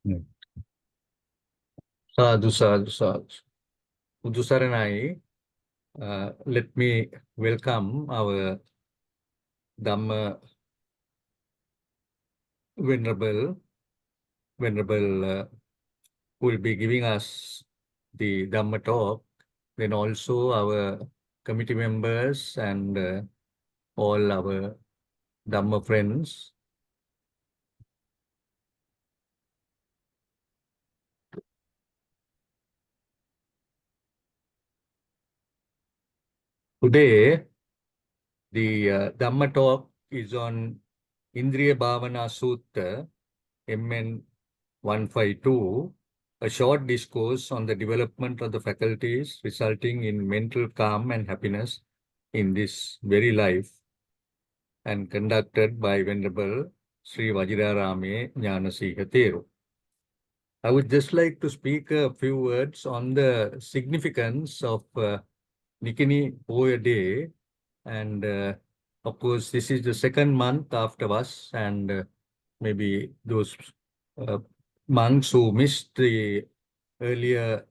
Hmm. Sadhu, sadhu, sadhu. Udu Saranai, let me welcome our Dhamma Venerable, who will be giving us the Dhamma talk. Then also our committee members and all our Dhamma friends. Today, the Dhamma talk is on Indriyabhavana Sutta, MN 152, a short discourse on the development of the faculties resulting in mental calm and happiness in this very life, and conducted by Venerable Sri Vajirarame Jnanasiha Theru. I would just like to speak a few words on the significance of Nikini Poya Day. And of course, this is the second month after us, and maybe those uh, monks who missed the earlier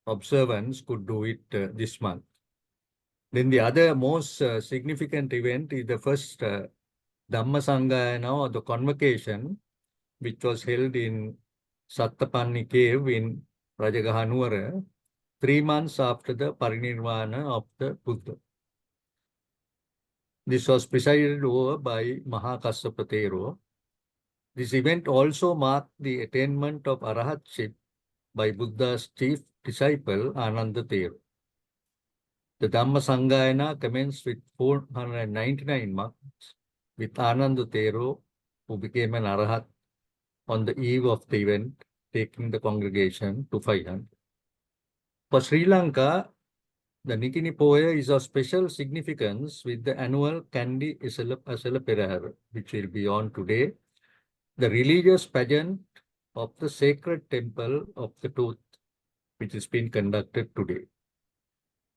observance could do it this month. Then the other most significant event is the first Dhamma Sanggayana, or the convocation, which was held in Sattapanni cave in Rajagahanuwara 3 months after the parinirvana of the Buddha. This was presided over by Mahakassapa Thero. This event also marked the attainment of Arahatship by Buddha's chief disciple, Ananda Thero. The Dhamma Sanggayana commenced with 499 monks, with Ananda Thero, who became an Arahat on the eve of the event, taking the congregation to 500. For Sri Lanka, the Nikini Poya is of special significance with the annual Kandi Asala Perahara, which will be on today, the religious pageant of the sacred temple of the tooth, which is being conducted today.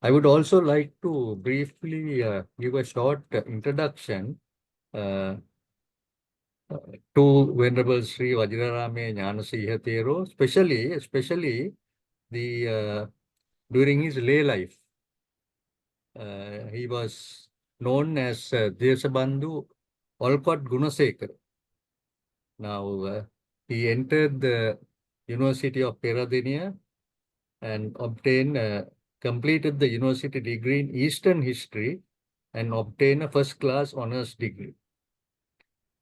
I would also like to briefly give a short introduction uh, to Venerable Sri Vajirarame Jnanasiha Thero, especially the during his lay life. He was known as Desabandhu Olcott Gunasekar. Now, he entered the University of Peradeniya and completed the university degree in Eastern History and obtained a first-class honors degree.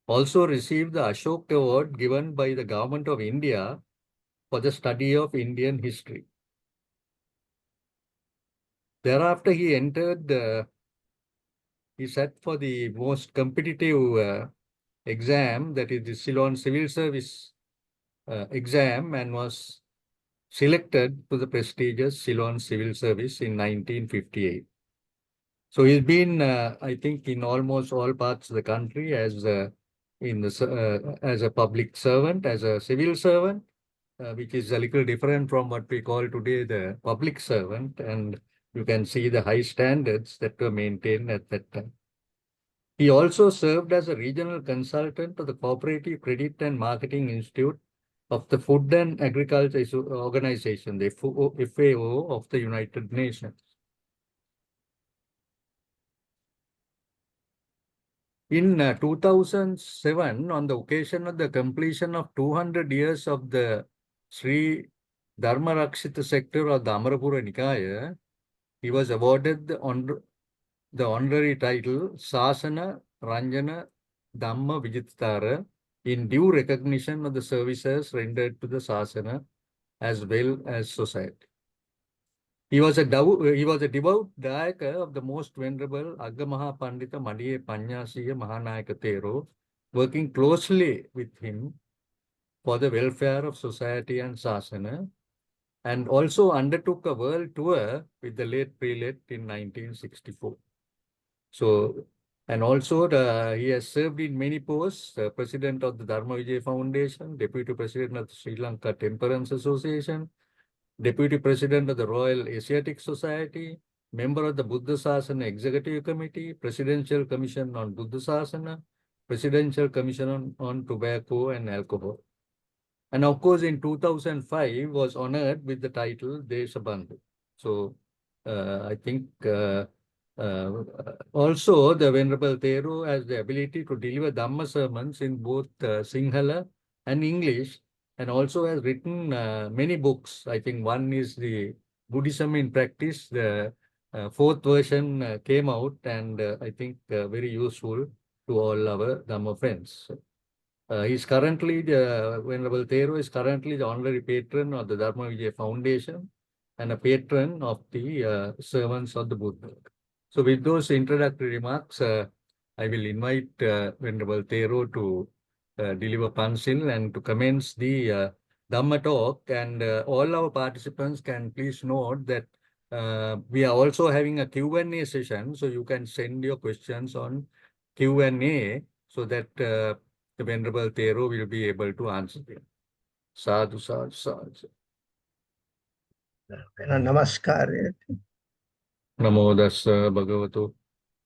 Also received the Ashok Award given by the Government of India for the study of Indian history. Thereafter, he sat for the most competitive exam, that is the Ceylon Civil Service exam, and was selected to the prestigious Ceylon Civil Service in 1958. So he's been, I think, in almost all parts of the country as a public servant, as a civil servant, which is a little different from what we call today the public servant. And you can see the high standards that were maintained at that time. He also served as a regional consultant to the Cooperative Credit and Marketing Institute of the Food and Agriculture Organization, the FAO of the United Nations. In 2007, on the occasion of the completion of 200 years of the Sri Dharma Rakshita sector of the Amarapura Nikaya, he was awarded the honorary title Sasana Ranjana Dhamma Vijitara in due recognition of the services rendered to the Sasana as well as society. He was a devout Dayaka of the most venerable Agamaha Pandita Madiye Panyasiya Mahanayaka Thero, working closely with him for the welfare of society and Sasana, and also undertook a world tour with the late prelate in 1964. So, and also he has served in many posts, President of the Dharma Vijay Foundation, Deputy President of the Sri Lanka Temperance Association, Deputy President of the Royal Asiatic Society, member of the Buddha Sasana Executive Committee, Presidential Commission on Buddha Sasana, Presidential Commission on Tobacco and Alcohol. And of course, in 2005 was honored with the title Deshabandhu. So I think also the Venerable Thero has the ability to deliver Dhamma sermons in both Sinhala and English, and also has written many books. I think one is the Buddhism in Practice. The fourth version came out, and I think very useful to all our Dhamma friends. He's currently the Venerable Thero is currently the honorary patron of the Dharma Vijay Foundation and a patron of the servants of the Buddha. So with those introductory remarks, I will invite Venerable Thero to deliver Pansil and to commence the Dhamma talk. And all our participants can please note that we are also having a Q&A session. So you can send your questions on Q&A so that the Venerable Thero will be able to answer them. Sadhu, sadhu, sadhu. Namaskar. Namo dassa bhagavato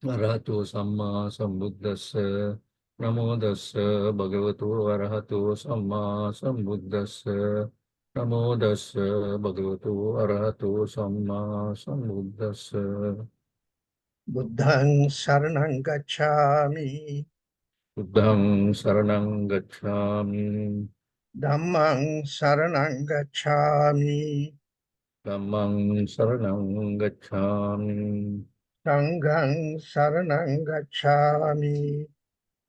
arahato samma sambuddhassa. Namo dassa bhagavato arahato samma sambuddhassa. Namo dassa bhagavato arahato samma sambuddhassa. Buddhang saranang gacchami. Buddhang saranang gacchami. Dhammang saranang gacchami. Dhammang saranang gacchami. Sanghang saranang gacchami.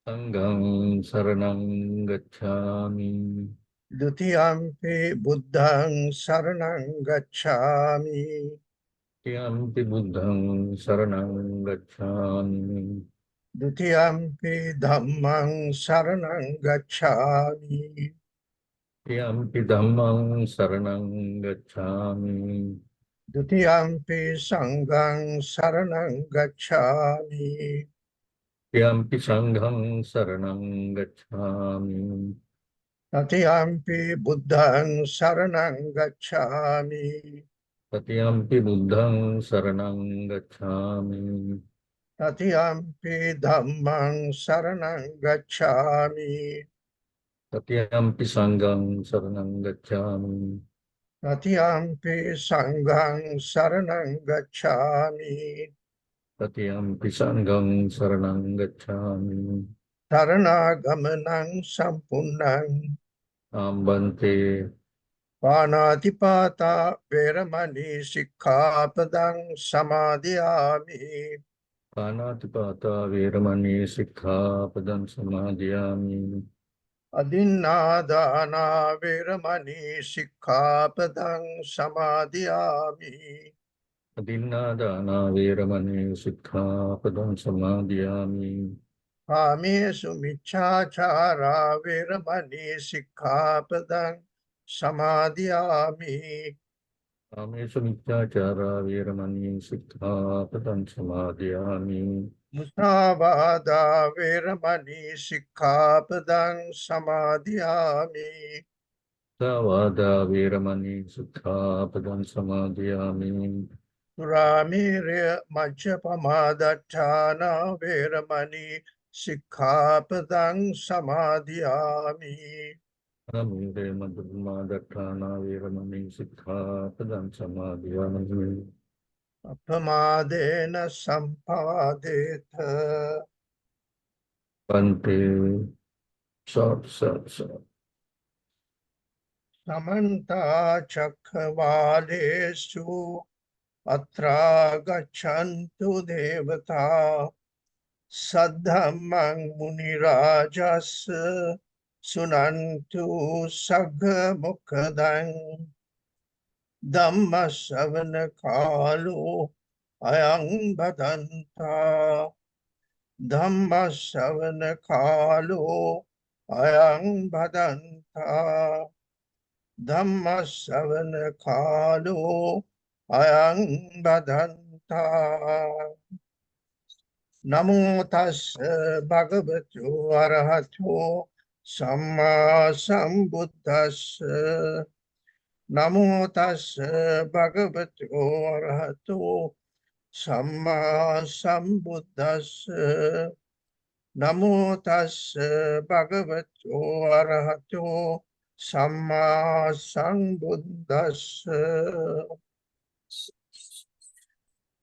Sanghang saranang gacchami. Dutiyampi buddhang saranang gacchami. Yampi buddhang saranang gacchami. Dutiyampi dhammang saranang gacchami. Yampi dhammang saranang gacchami. Dutiyampi sanghang saranang gacchami. Yampi sanghang saranang gacchami. Tatiyampi buddhang saranang gacchami. Tatyampi buddhang saranang gacchami. Tatiyampi dhammang saranang gacchami. Tatyampi sanghang saranang gacchami. Tatiyampi sanghang saranang gacchami. Tatyampi sanghang saranang gacchami. Saranaгаmanang sampunnang. Ambante Panatipata veramani sikkhapadang samadhiyami. panatipata veramani sikkhapadam samadhiyami. Adinadana veramani sikkhapadang samadhiyami. Adinadana veramani sikkhapadam samadhiyami. Kamesu miccāchāra veramani sikkhapadang samadhiyami. Kamesu miccāchāra veramani sikkhapadam samadhiyami. Musāvādā veramani sikkhapadang samadhiyami. Savada veramani sikkhapadam samadhiyami. Suramira majjapamadattana veramani sikkhapadang samadhiyami. Amire madhumadattana veramani sikkhapadam samadhiyami. Apamadena sampadetha. Bante sat. Samanta chakravalesu atra gachantu devata. Saddhammang munirajas sunantu sagga mukhadang. Dhamma savana kalu ayang badanta. Dhamma savana kalu ayang badanta. Dhamma savana kalu ayang badanta. Namo tassa bhagavato arahato samma sambuddhassa. Namo tassa bhagavato arahato samma sambuddhassa. Namo tassa bhagavato arahato Samma Sambuddhassa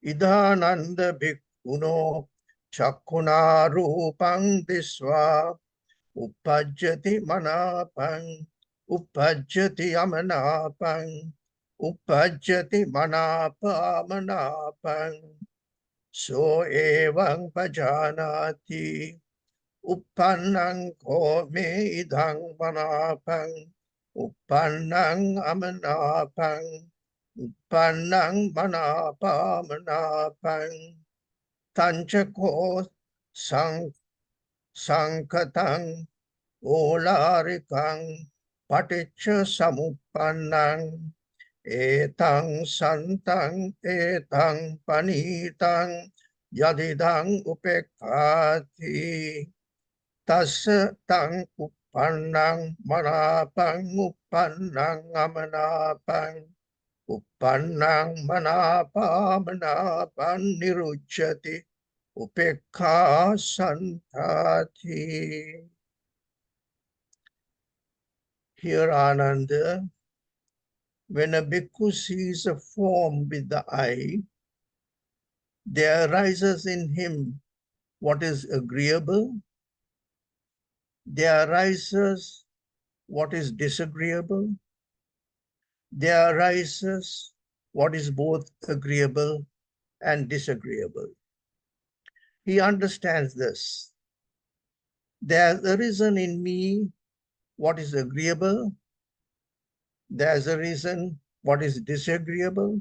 Idananda Bhikkhuno Chakkhuna Rupang Disva Uppajjati Manapang Uppajjati Amanapang Uppajjati Manapa Manapang So Evang Pajanati Uppannang ko me idang manapang Uppannang amanapang Uppannang manapa manapang Tanchako sang Sankatang Olarikang Paticca Samuppannang Etang Santang Etang Panitang Yadidang Upekkati Tassa tang uppannang manapang uppannang amanapang uppannang manapa manapan niruchyati upekha santati. Here Ananda, when a bhikkhu sees a form with the eye, there arises in him what is agreeable, there arises what is disagreeable, there arises what is both agreeable and disagreeable. He understands this. There's arisen in me what is agreeable, there's arisen what is disagreeable,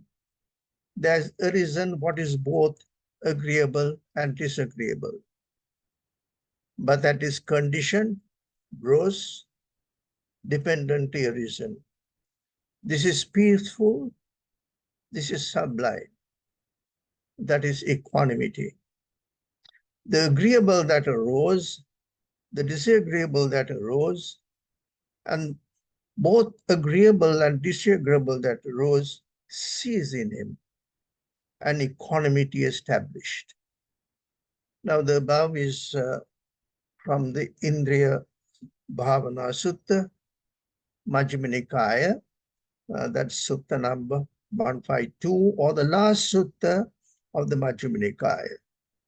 there's arisen what is both agreeable and disagreeable. But that is conditioned, gross, dependently arisen. This is peaceful, this is sublime. That is equanimity. The agreeable that arose, the disagreeable that arose, and both agreeable and disagreeable that arose cease in him, and equanimity established. Now the above is from the Indriyabhavana Sutta, Majjhima Nikaya, that's Sutta number 152, or the last Sutta of the Majjhima Nikaya.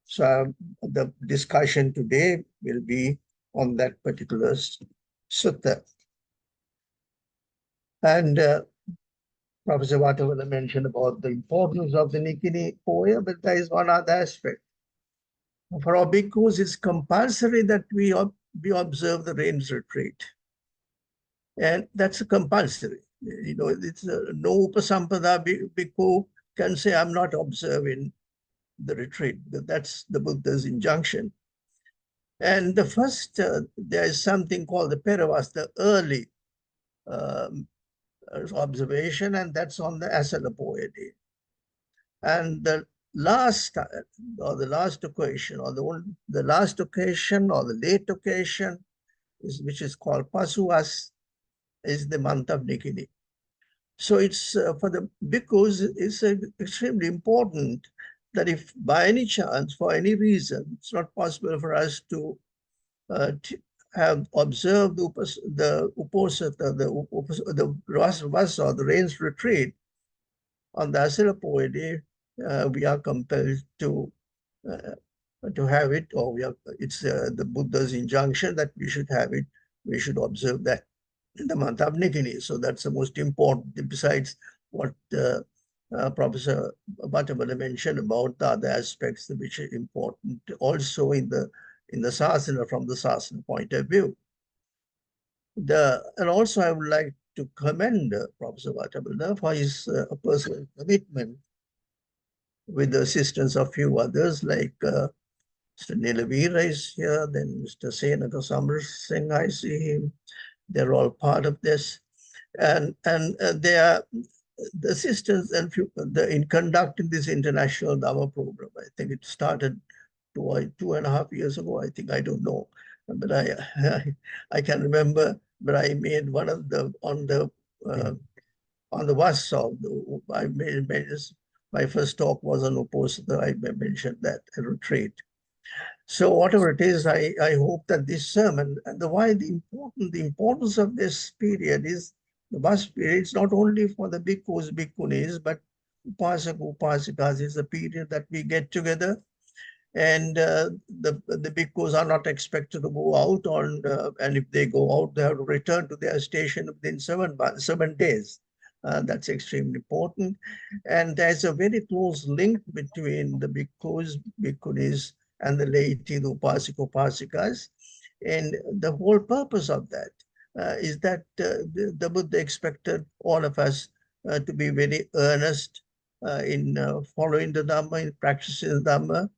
So the discussion today will be on that particular sutta. And Professor Vatavana mentioned about the importance of the Nikini Poya, but there is one other aspect. For our bhikkhus, it's compulsory that we observe the rains retreat. And that's compulsory. You know, it's no upasampada bhikkhu can say, I'm not observing the retreat. That's the Buddha's injunction. And the first, there is something called the Peravas, the early observation, and that's on the Asalapoya day. And the last or the last occasion, or the last occasion or the late occasion, which is called Pasuvas, is the month of Nikini. So it's for the bhikkhus, it's extremely important that if by any chance, for any reason, it's not possible for us to have observed the uposatha, the Vasa, or the rains retreat on the Asalapoya day, we are compelled to have it, or it's the Buddha's injunction that we should have it. We should observe that in the month of Nikini. So that's the most important, besides what Professor Vatavana mentioned about the other aspects which are important also in the sasana, from the sasana point of view. And also I would like to commend Professor Vatavana for his personal commitment with the assistance of few others, like Mr. Nilavira is here, then Mr. Senaka Samar Singh, I see him. They're all part of this. And they are the assistants and in conducting this international Dhamma program. I think it started 2.5 years ago, I think, I don't know. But I can remember, but I made one of the, on the Vasa, my first talk was on Uposatha. I mentioned that, a retreat. So whatever it is, I hope that this sermon, and the importance of this period is the bus period. It's not only for the bhikkhus, bhikkhunis, but upasaka, upasikas is a period that we get together, and the bhikkhus are not expected to go out, and if they go out, they have to return to their station within 7 days. That's extremely important. And there's a very close link between the bhikkhus, bhikkhunis, and the laity, the upasika, upasikas. And the whole purpose of that is that the Buddha expected all of us to be very earnest in following the Dhamma, in practicing the Dhamma.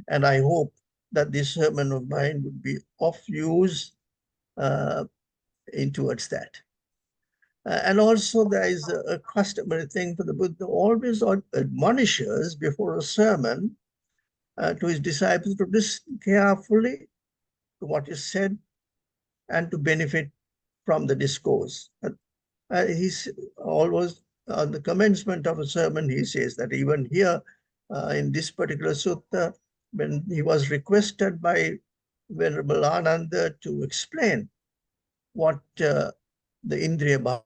And I hope that this sermon of mine would be of use in towards that. And also there is a customary thing for the Buddha always admonishes before a sermon to his disciples to listen carefully to what is said and to benefit from the discourse. He's always, on the commencement of a sermon, he says that even here in this particular sutta, when he was requested by Venerable Ananda to explain what the Indriyabhavana,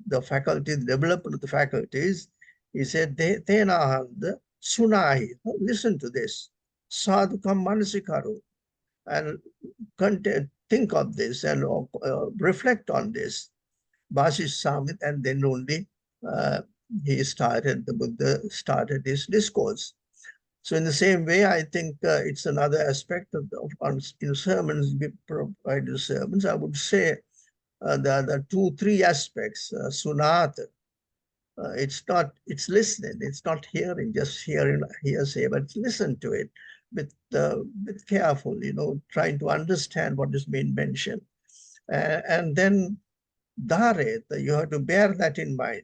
the faculty, the development of the faculties, he said, Tenahanda Sunai, listen to this, Sadhukam Manasikaru, and think of this and reflect on this. Basish Samit, and then only the Buddha started his discourse. So in the same way, I think it's another aspect in sermons, we provide the sermons. I would say the 2-3 aspects, sunata. It's listening, it's not hearing, just hearsay, but listen to it with careful, trying to understand what is being mentioned. And then Dharet, you have to bear that in mind.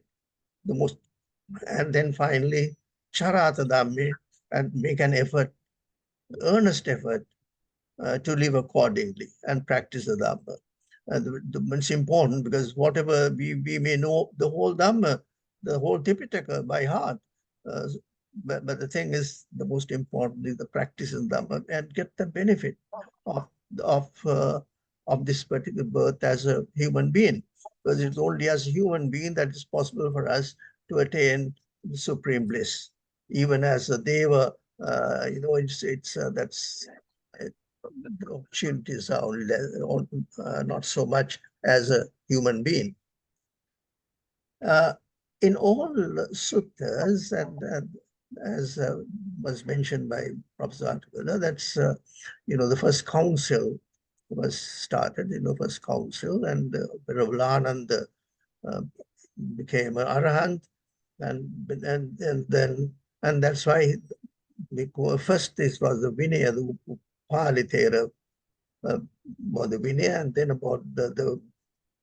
And then finally, Charata Dhammi, and make an effort, earnest effort to live accordingly and practice the Dhamma. It's important because whatever we may know the whole Dhamma, the whole Tipitaka by heart, but the thing is, the most important is the practice of Dhamma and get the benefit of this particular birth as a human being. Because it's only as a human being that it's possible for us to attain the supreme bliss. Even as a deva, that's the opportunities are only, not so much as a human being. In all suttas, and as was mentioned by Professor Antagola, that's the first council was started, first council, and Venerable Ananda became an arahant, and that's why first this was the Vinaya, the Upalitera, about the Vinaya, and then about the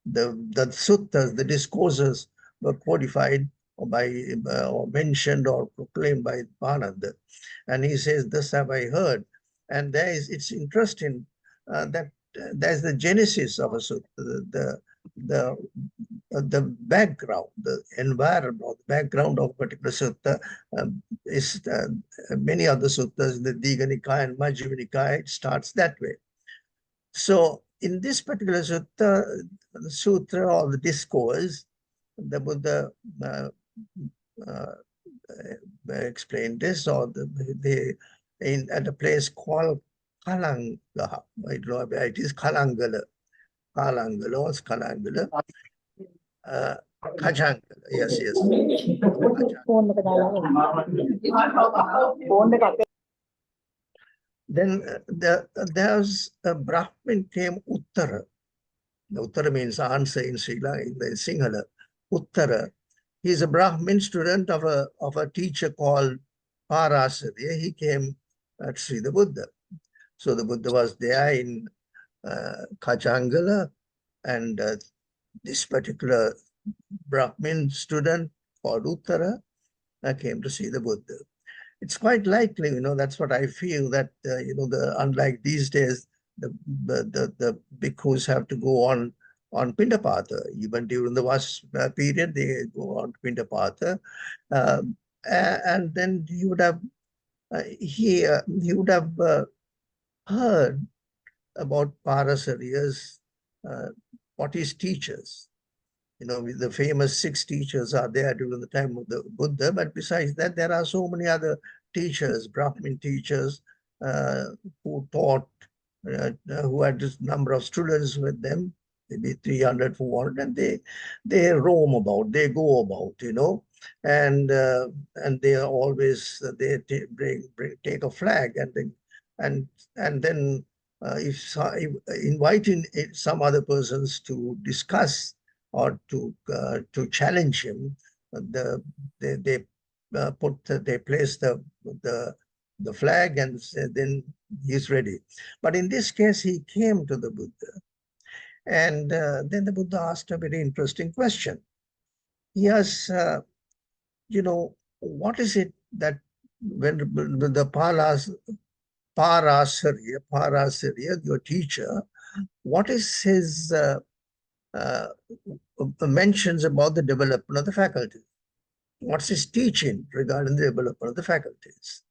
suttas, the discourses were codified or mentioned or proclaimed by Ananda. And he says, "Thus have I heard." And it's interesting that there's the genesis of a sutta, the background, the environment, or the background of a particular sutta is many other suttas, the Digha Nikaya and Majjhima Nikaya, it starts that way. So in this particular sutta, the sutra or the discourse, the Buddha explained this, or at a place called Kalanga. I don't know, it is Kalangala. Kalangala or Kalangala. Kajangala, yes. Then there's a Brahmin came Uttara. Uttara means answer in Sinhala. Uttara. He's a Brahmin student of a teacher called Parasarya. He came to see the Buddha. So the Buddha was there in Kajangala, and this particular Brahmin student called Uttara came to see the Buddha. It's quite likely, that's what I feel, that unlike these days, the bhikkhus have to go on Pindapata. Even during the Vas period, they go on Pindapata, and then he would have heard about Parasarya's, what his teachers. The famous 6 teachers are there during the time of the Buddha, but besides that, there are so many other teachers, Brahmin teachers, who taught, who had this number of students with them, maybe 300, 400, and they roam about, they go about, and they are always, they take a flag, and then if inviting some other persons to discuss or to challenge him, they place the flag, and then he's ready. But in this case, he came to the Buddha, and then the Buddha asked a very interesting question. He asked, what is it that when the Parasarya, your teacher, what is his uh, mentions about the development of the faculty? What's his teaching regarding the development of the faculties?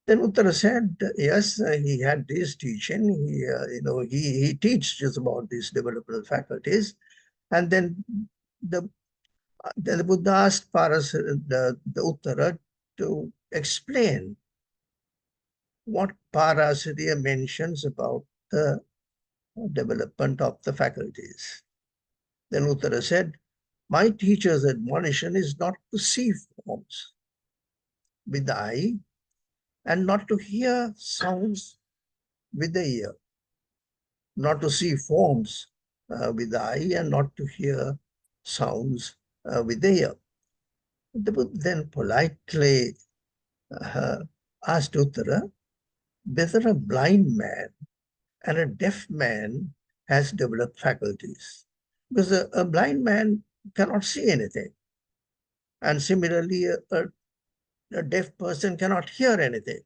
Then Uttara said, yes, he had this teaching. He teaches about these development faculties. And then the Buddha asked the Uttara to explain what Parasarya mentions about the development of the faculties. Then Uttara said, my teacher's admonition is not to see forms with the eye, and not to hear sounds with the ear, not to see forms with the eye, and not to hear sounds with the ear. The Buddha then politely asked Uttara whether a blind man and a deaf man has developed faculties. Because a blind man cannot see anything. And similarly, a deaf person cannot hear anything.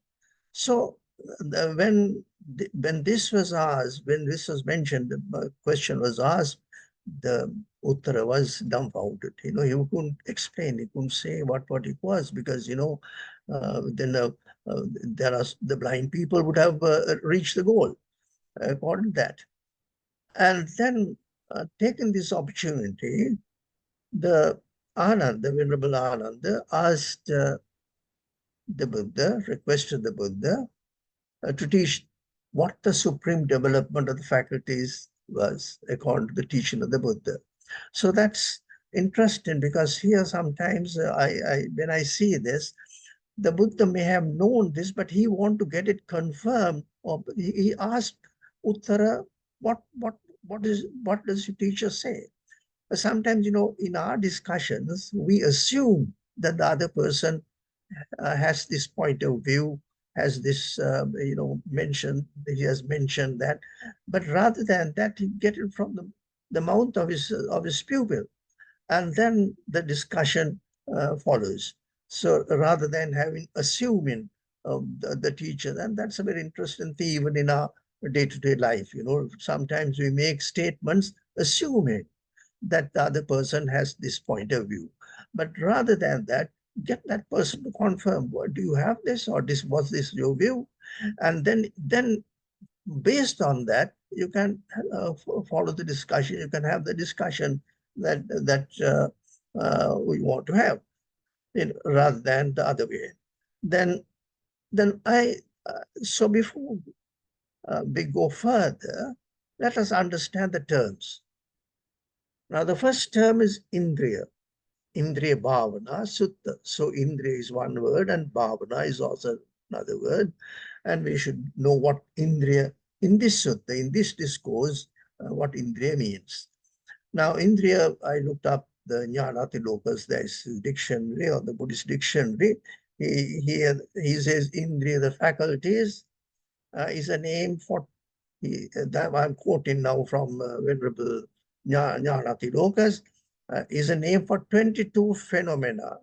So when this was asked, when this was mentioned, the question was asked, the Uttara was dumbfounded. He couldn't explain. He couldn't say what it was, because then there are the blind people would have reached the goal according to that. And then taking this opportunity, the Venerable Ananda asked the Buddha, requested the Buddha to teach what the supreme development of the faculties was according to the teaching of the Buddha. So that's interesting, because here sometimes when I see this, the Buddha may have known this, but he want to get it confirmed. Or he asked Uttara, what does your teacher say? Sometimes, in our discussions, we assume that the other person has this point of view, has this, he has mentioned that. But rather than that, he get it from the mouth of his pupil. And then the discussion follows. So rather than assuming the teacher, and that's a very interesting thing even in our day-to-day life. Sometimes we make statements assuming that the other person has this point of view. But rather than that, get that person to confirm, do you have this, or was this your view? And then based on that, you can follow the discussion. You can have the discussion that we want to have, rather than the other way. Then so before we go further, let us understand the terms. Now, the first term is Indriyabhavana Sutta. So Indriya is one word, and Bhavana is also another word. And we should know what Indriya, in this sutta, in this discourse, what Indriya means. Now, Indriya, I looked up the Jnanatiloka's, there's his dictionary, or the Buddhist dictionary. He says Indriya, the faculties, is a name for, that I'm quoting now from Venerable Jnanatiloka's, is a name for 22 phenomena,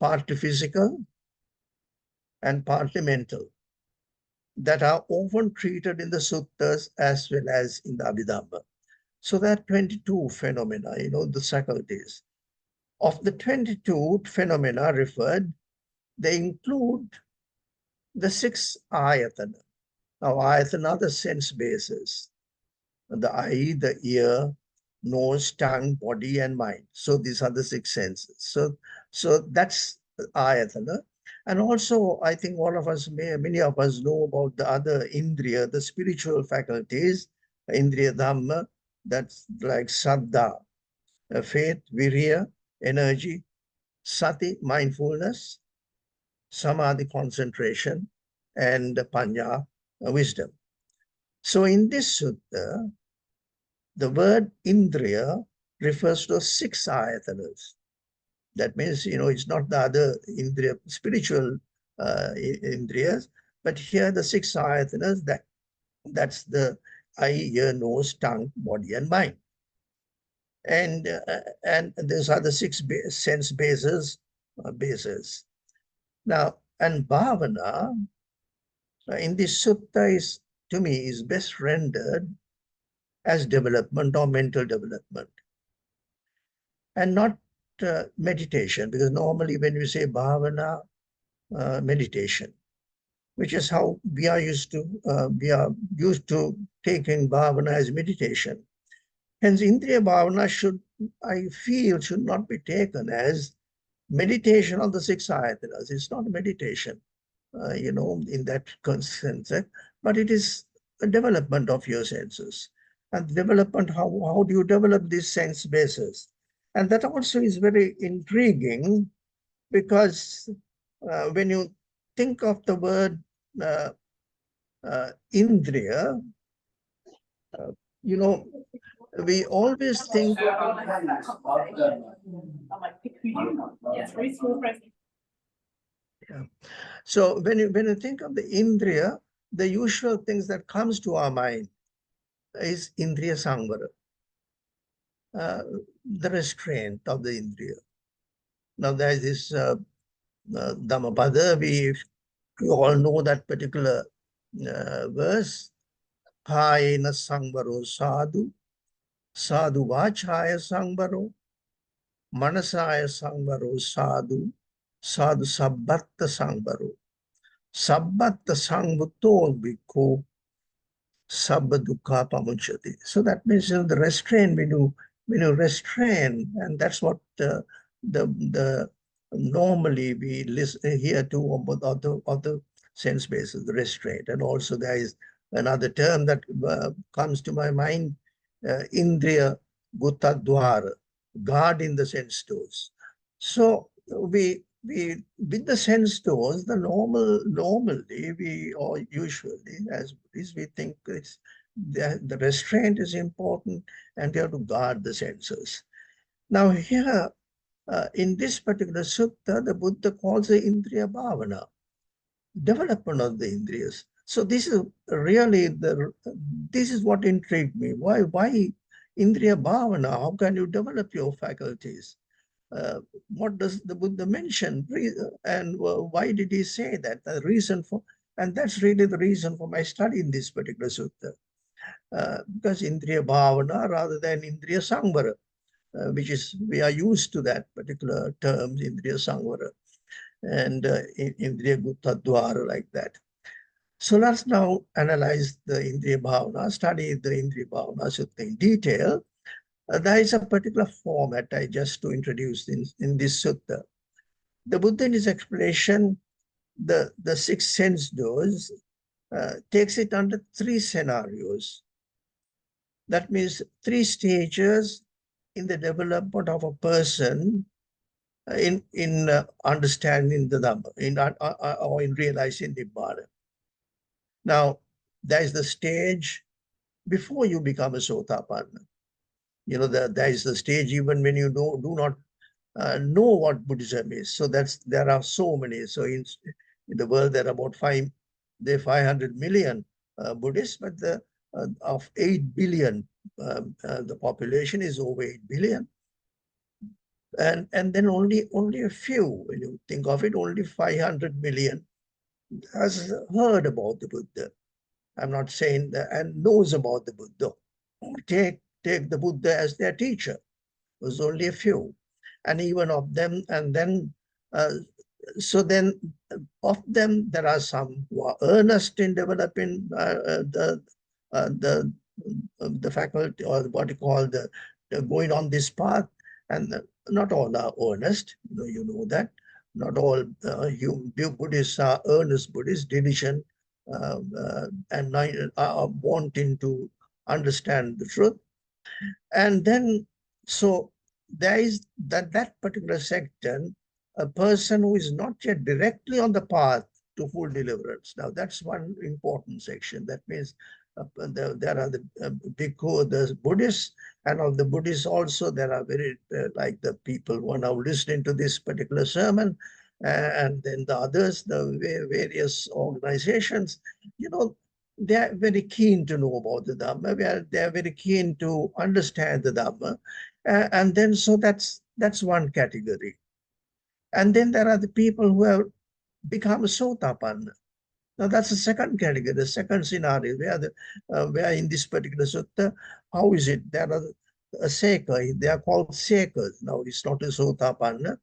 partly physical and partly mental, that are often treated in the suttas as well as in the Abhidhamma. So that 22 phenomena, the faculties. Of the 22 phenomena referred, they include the 6 ayatana. Now, ayatana are the sense bases. The eye, the ear, nose, tongue, body, and mind. So these are the six senses. So that's ayatana. And also, I think all of us, many of us know about the other indriya, the spiritual faculties, Indriyabhavana, that's like saddha, faith, virya, energy, sati, mindfulness, samadhi, concentration, and panya, wisdom. So in this sutta, the word Indriya refers to six ayatanas. That means, it's not the other Indriya, spiritual Indriyas, but here the six ayatanas, that's the eye, ear, nose, tongue, body, and mind. And these are the six sense bases. Now, and bhavana in this sutta is, to me, is best rendered as development or mental development, and not meditation, because normally when we say bhavana, meditation, which is how we are used to taking bhavana as meditation. Hence, Indriya Bhavana I feel, should not be taken as meditation on the six ayatanas. It's not meditation, in that sense, but it is a development of your senses. And development, how do you develop these sense bases? And that also is very intriguing, because when you think of the word Indriya, you know, we always think. Yeah. So when you think of the Indriya, the usual things that comes to our mind is Indriya Samvara, the restraint of the Indriya. Now there is this Dhammapada, we all know that particular verse, Kayena Samvaro Sadhu, Sadhu Vachaya Samvaro, Manasaya Samvaro Sadhu, Sadhu Sabbatta Samvaro, Sabbatta Samvuto Bhikkhu, Sabba Dukkha Pamuchati. So that means the restraint, when you restrain, and that's what the normally we listen hear to about other sense bases, the restraint. And also there is another term that comes to my mind, Indriya Guttadwara, guard in the sense doors. So we with the sense doors, normally we, or usually as Buddhists, we think it's the restraint is important, and we have to guard the senses. Now here, in this particular sutta, the Buddha calls the Indriyabhavana, development of the Indriyas. So this is really this is what intrigued me. Why Indriyabhavana? How can you develop your faculties? What does the Buddha mention? And why did he say that? The reason for, and that's really the reason for my study in this particular sutta. Because Indriya Bhavana rather than Indriya Samvara, which is, we are used to that particular term, Indriya Samvara, and Indriya Guttadwara, like that. So let's now analyze the Indriya Bhavana, study the Indriya Bhavana Sutta in detail. There is a particular format I just to introduce in this sutta. The Buddha, in his explanation, the six sense doors, takes it under three scenarios. That means three stages in the development of a person in understanding the Dhamma, or in realizing Nibbana. Now, there is the stage before you become a Sotapanna. There is the stage even when you do not know what Buddhism is. So there are so many. So in the world, there are about 500 million Buddhists, but of 8 billion, the population is over 8 billion. And then only a few, when you think of it, only 500 million has heard about the Buddha. I'm not saying that, and knows about the Buddha. Take the Buddha as their teacher. It was only a few. And even of them, and then so then of them, there are some who are earnest in developing the faculty, or what you call the going on this path, and not all are earnest. You know that not all Buddhists are earnest Buddhists, diligent, and are wanting to understand the truth. And then, so there is that particular section, a person who is not yet directly on the path to full deliverance. Now, that's one important section. That means there are the bhikkhu, the Buddhists, and of the Buddhists also, there are very, like the people who are now listening to this particular sermon, and then the others, the various organizations, they are very keen to know about the Dhamma. They are very keen to understand the Dhamma. And then, so that's one category. And then there are the people who have become Sotapanna. Now that's the second category, the second scenario, where in this particular sutta, how is it? There are a seeker, they are called seekers. Now it's not a Sotapanna,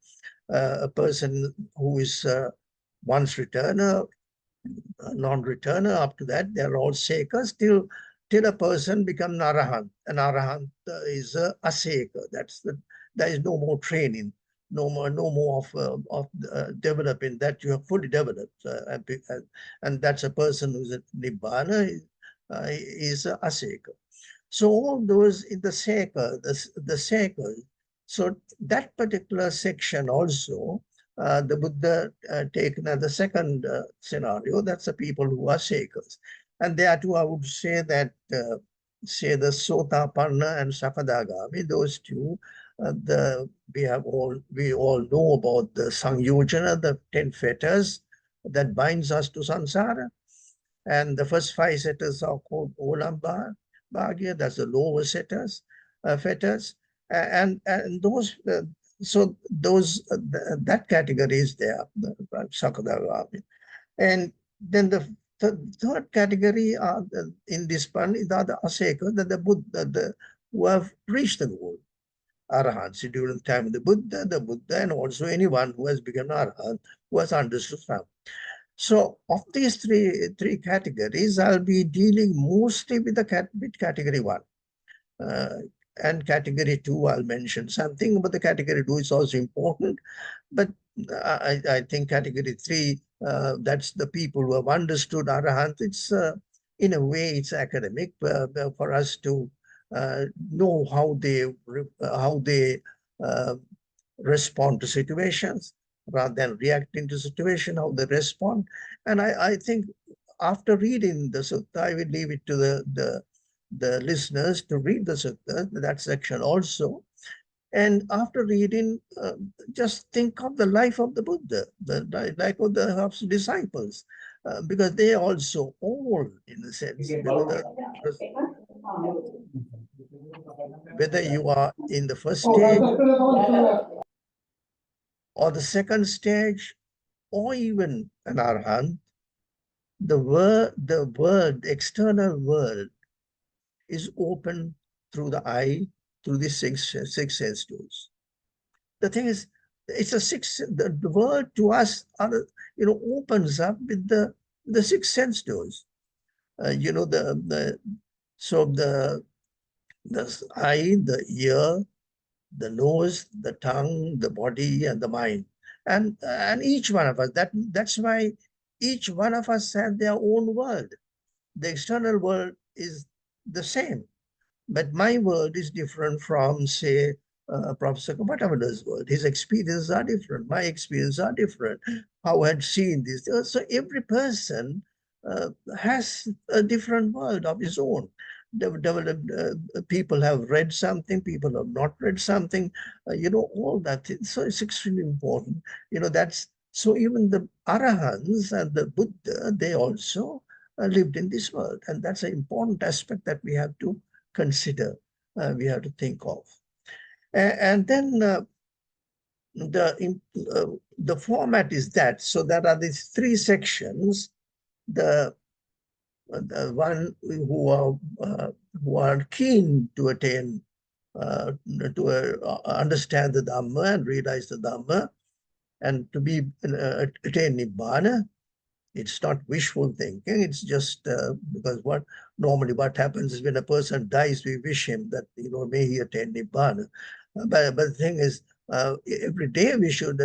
a person who is once returner, non-returner. Up to that, they're all seekers till a person becomes arahant. An arahant is a seeker. There is no more training, no more of developing that you have fully developed, and that's a person who's a nibbana, is a seeker. So all those in the seeker, the seeker. So that particular section also, the Buddha taken as the second scenario, that's the people who are seekers. And there too, I would say that, say the Sotapanna and Sakadagami, those two, we all know about the Sangyojana, the 10 fetters that binds us to samsara. And the first 5 fetters are called Olamba Bhagya, that's the lower fetters. And those, so those, that category is there, Sakadagami. And then the third category are in this one, are the Aseka, the Buddha, who have reached the goal. Arahants during the time of the Buddha, and also anyone who has become Arahant, who has understood Dhamma. So of these three categories, I'll be dealing mostly with category 1. And category 2, I'll mention something, but the category 2 is also important. But I think category 3, that's the people who have understood Arahant. It's, in a way, it's academic for us to know how they respond to situations, rather than reacting to situation, how they respond. And I think after reading the sutta, I will leave it to the listeners to read the sutta, that section also. And after reading, just think of the life of the Buddha, the life of the disciples, because they also all, in a sense, whether you are in the first stage or the second stage, or even an arhat, the external world is open through the eye, through the six sense doors. The thing is, it's the world to us, opens up with the six sense doors. So the eye, the ear, the nose, the tongue, the body, and the mind. And each one of us, that's why each one of us have their own world. The external world is the same, but my world is different from, say, Professor Kamatavada's world. His experiences are different. My experiences are different. How I had seen this. So every person has a different world of his own. People have read something, people have not read something, all that. So it's extremely important. So even the Arahants and the Buddha, they also lived in this world. And that's an important aspect that we have to consider, we have to think of. And then the format is that. So there are these 3 sections. The one who are keen to attain, to understand the Dhamma and realize the Dhamma, And to be attain Nibbana, it's not wishful thinking. It's just because normally what happens is when a person dies, we wish him that, may he attain Nibbana. But the thing is, every day we should,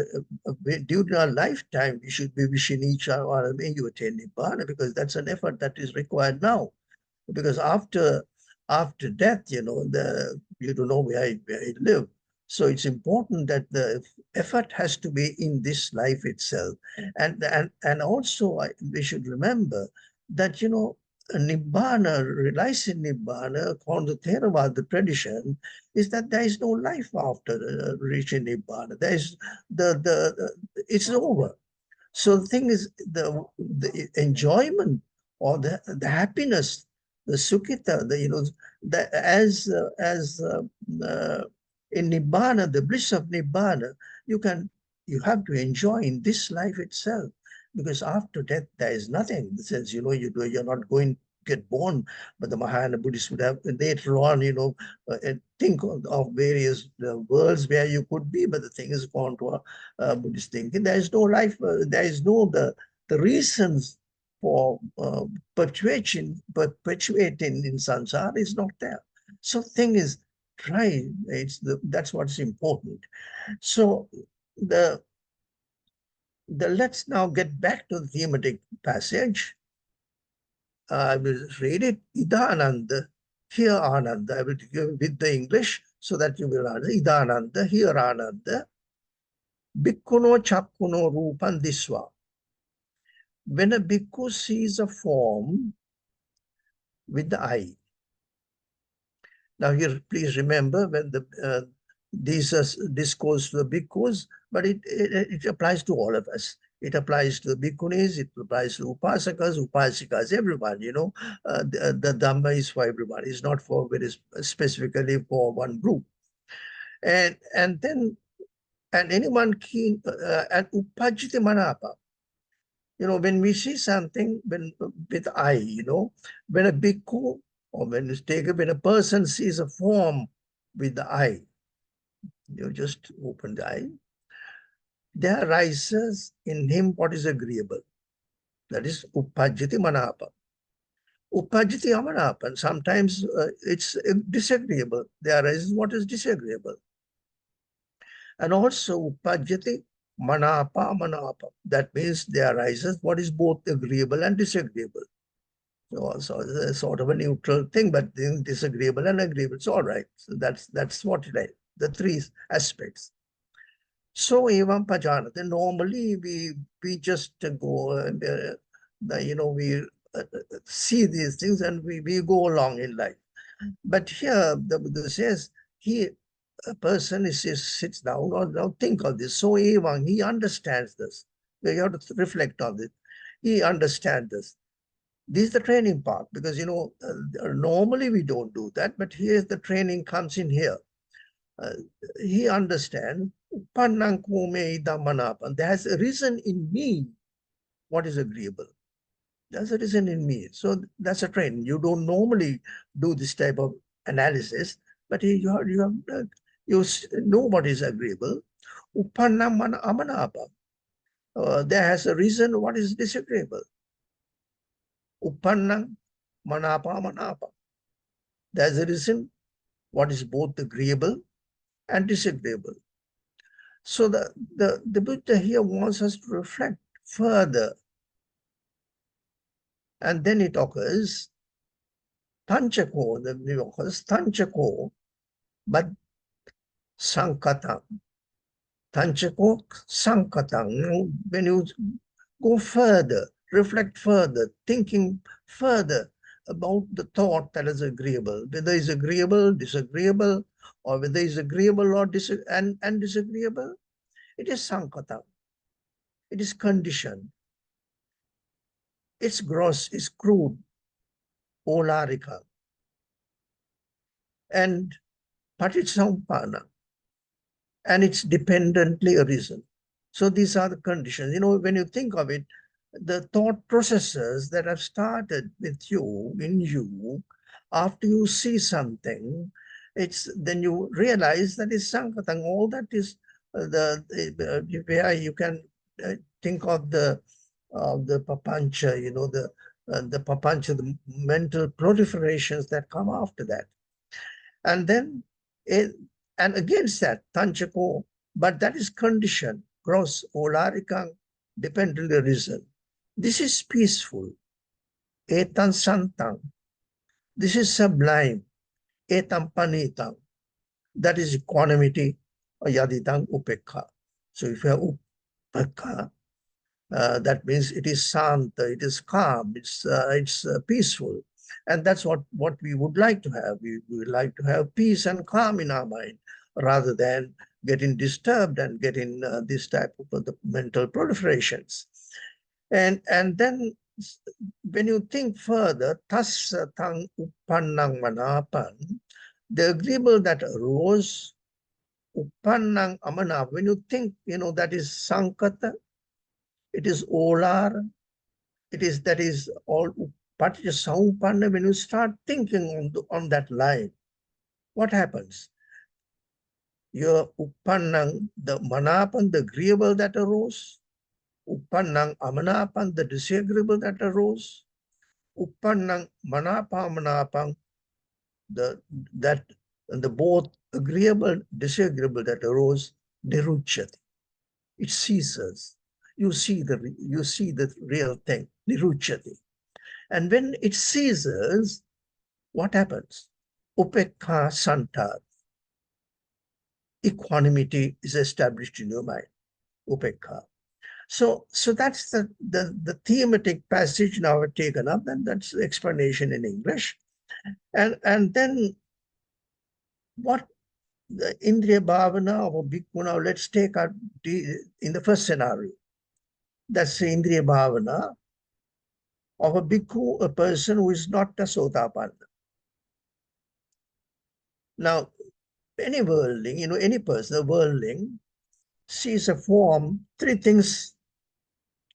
during our lifetime, we should be wishing each other, may you attain Nibbana, because that's an effort that is required now. Because after death, you don't know where you live. So it's important that the effort has to be in this life itself. And also we should remember that, Nibbana, realizing Nibbana, according to Theravada tradition, is that there is no life after reaching Nibbana. There is it's over. So the thing is, the enjoyment or the happiness, the sukhita, in Nibbana, the bliss of Nibbana, you have to enjoy in this life itself, because after death there is nothing. In the sense, you're not going to get born, but the Mahayana Buddhists would have later on, think of various worlds where you could be, but the thing is gone to Buddhist thinking. There is no life, there is no the reasons for perpetuating in samsara is not there. So thing is, try, that's what's important. So let's now get back to the thematic passage. I will read it. Idananda, here Ananda. I will give with the English so that you will understand. Idananda, here Ananda. Bhikkhuno chakkuno rupan disva. When a bhikkhu sees a form with the eye. Now here, please remember when these are discourse to the bhikkhus, but it applies to all of us. It applies to the bhikkhunis, it applies to upasakas, upasikas, everyone, the Dhamma is for everyone. It's not for very specifically for one group. And anyone keen, and upajiti manapa. When we see something with eye, when a bhikkhu, or when a person sees a form with the eye, you just open the eye, there arises in him what is agreeable. That is upajjati manapa. Upajjati amanapa. And sometimes it's disagreeable. There arises what is disagreeable. And also upajjati manapa manapa. That means there arises what is both agreeable and disagreeable. So it's sort of a neutral thing, but disagreeable and agreeable. It's all right. So that's what it is. The three aspects. So evam pajanate. Normally we just go, we see these things and we go along in life. But here the Buddha says, a person sits down or now think of this. So evam, he understands this. You have to reflect on it. He understands this. This is the training part, because normally we don't do that, but here the training comes in here. He understands, and there has arisen in me what is agreeable. There's a reason in me. So that's a training. You don't normally do this type of analysis, but you know what is agreeable. There has a reason what is disagreeable. Uppannam manapa manapa. There's a reason what is both agreeable and disagreeable. So the Buddha here wants us to reflect further. And then it occurs, tanchako, the occurs tanchako, but sankatam. Tanchako sankatam. When you go further, reflect further, thinking further about the thought that is agreeable, whether it's agreeable, disagreeable, or whether it's agreeable or disagreeable, it is sankata. It is conditioned. It's gross, it's crude, olarika, and paticcasamuppanna, and it's dependently arisen. So these are the conditions. When you think of it, the thought processes that have started with you, in you, after you see something, then you realize that is sankatang. All that is where you can think of the papancha, the papancha, the mental proliferations that come after that. And then, and against that, tanchako, but that is conditioned, gross, olarikang, dependently risen. This is peaceful. Etan santang. This is sublime. Etam panitang. That is equanimity, or yaditang upekha. So if you have upekha, that means it is santa, it is calm, it's peaceful. And that's what we would like to have. We would like to have peace and calm in our mind, rather than getting disturbed and getting this type of the mental proliferations. And then when you think further, tas tang upannang manapan, the agreeable that arose, upannang amana, when you think, that is sankata, it is olar, that is all paticca samuppanna. When you start thinking on that line, what happens? Your uppannang, the manapan, the agreeable that arose, uppannang amanapan, the disagreeable that arose, uppannang manapamanapang, the both agreeable, disagreeable that arose, niruchyati. It ceases. You see the real thing, niruchyati. And when it ceases, what happens? Upekha santa. Equanimity is established in your mind. Upekha. So that's the thematic passage now taken up, and that's the explanation in English. And then what the Indriyabhavana of a bhikkhu, now let's take out in the first scenario. That's the Indriyabhavana of a bhikkhu, a person who is not a sotapanna. Now, any worldling, any person, a worldling, sees a form, three things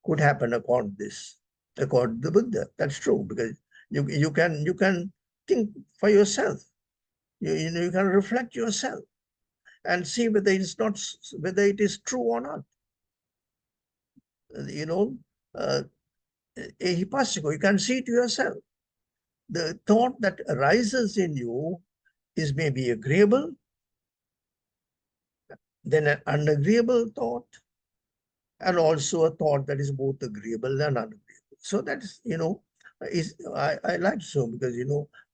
could happen according to this, according to the Buddha. That's true, because you can think for yourself. You can reflect yourself and see whether it is true or not. Ehipassiko, you can see it yourself. The thought that arises in you is maybe agreeable, then an unagreeable thought, and also a thought that is both agreeable and unagreeable. So that's, I like so, because,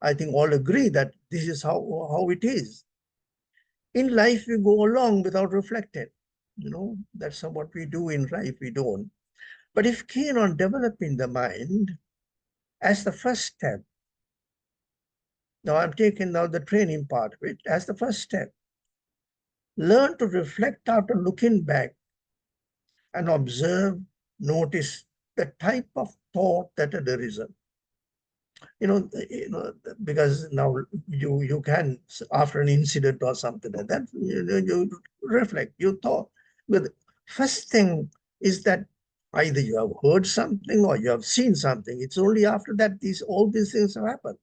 I think all agree that this is how it is. In life, we go along without reflecting. That's what we do in life, we don't. But if keen on developing the mind, as the first step, now I'm taking now the training part of it, as the first step, learn to reflect after looking back and observe, notice the type of thought that had arisen. Because now you can, after an incident or something like that, you reflect, you thought. But first thing is that either you have heard something or you have seen something. It's only after that all these things have happened.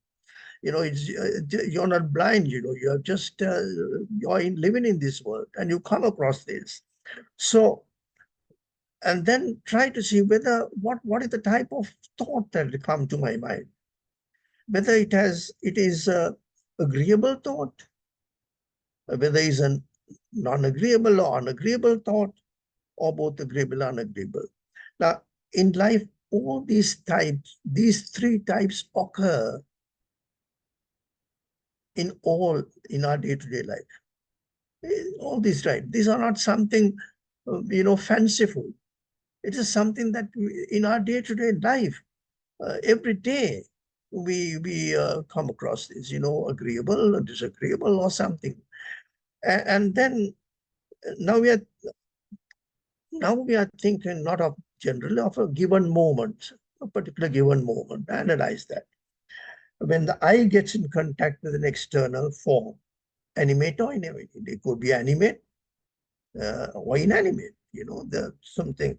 You're not blind. You have just you're living in this world and you come across this. So, and then try to see whether what is the type of thought that will come to my mind. Whether it is agreeable thought, whether it's a non-agreeable or unagreeable thought, or both agreeable and unagreeable. Now, in life, all these three types occur in our day-to-day life. All these types. These are not something, fanciful. It is something that in our day-to-day life, every day, we come across this, agreeable or disagreeable or something. And then now we are thinking not of generally of a given moment, a particular given moment. Analyze that. When the eye gets in contact with an external form, animate or inanimate, it could be animate or inanimate, something.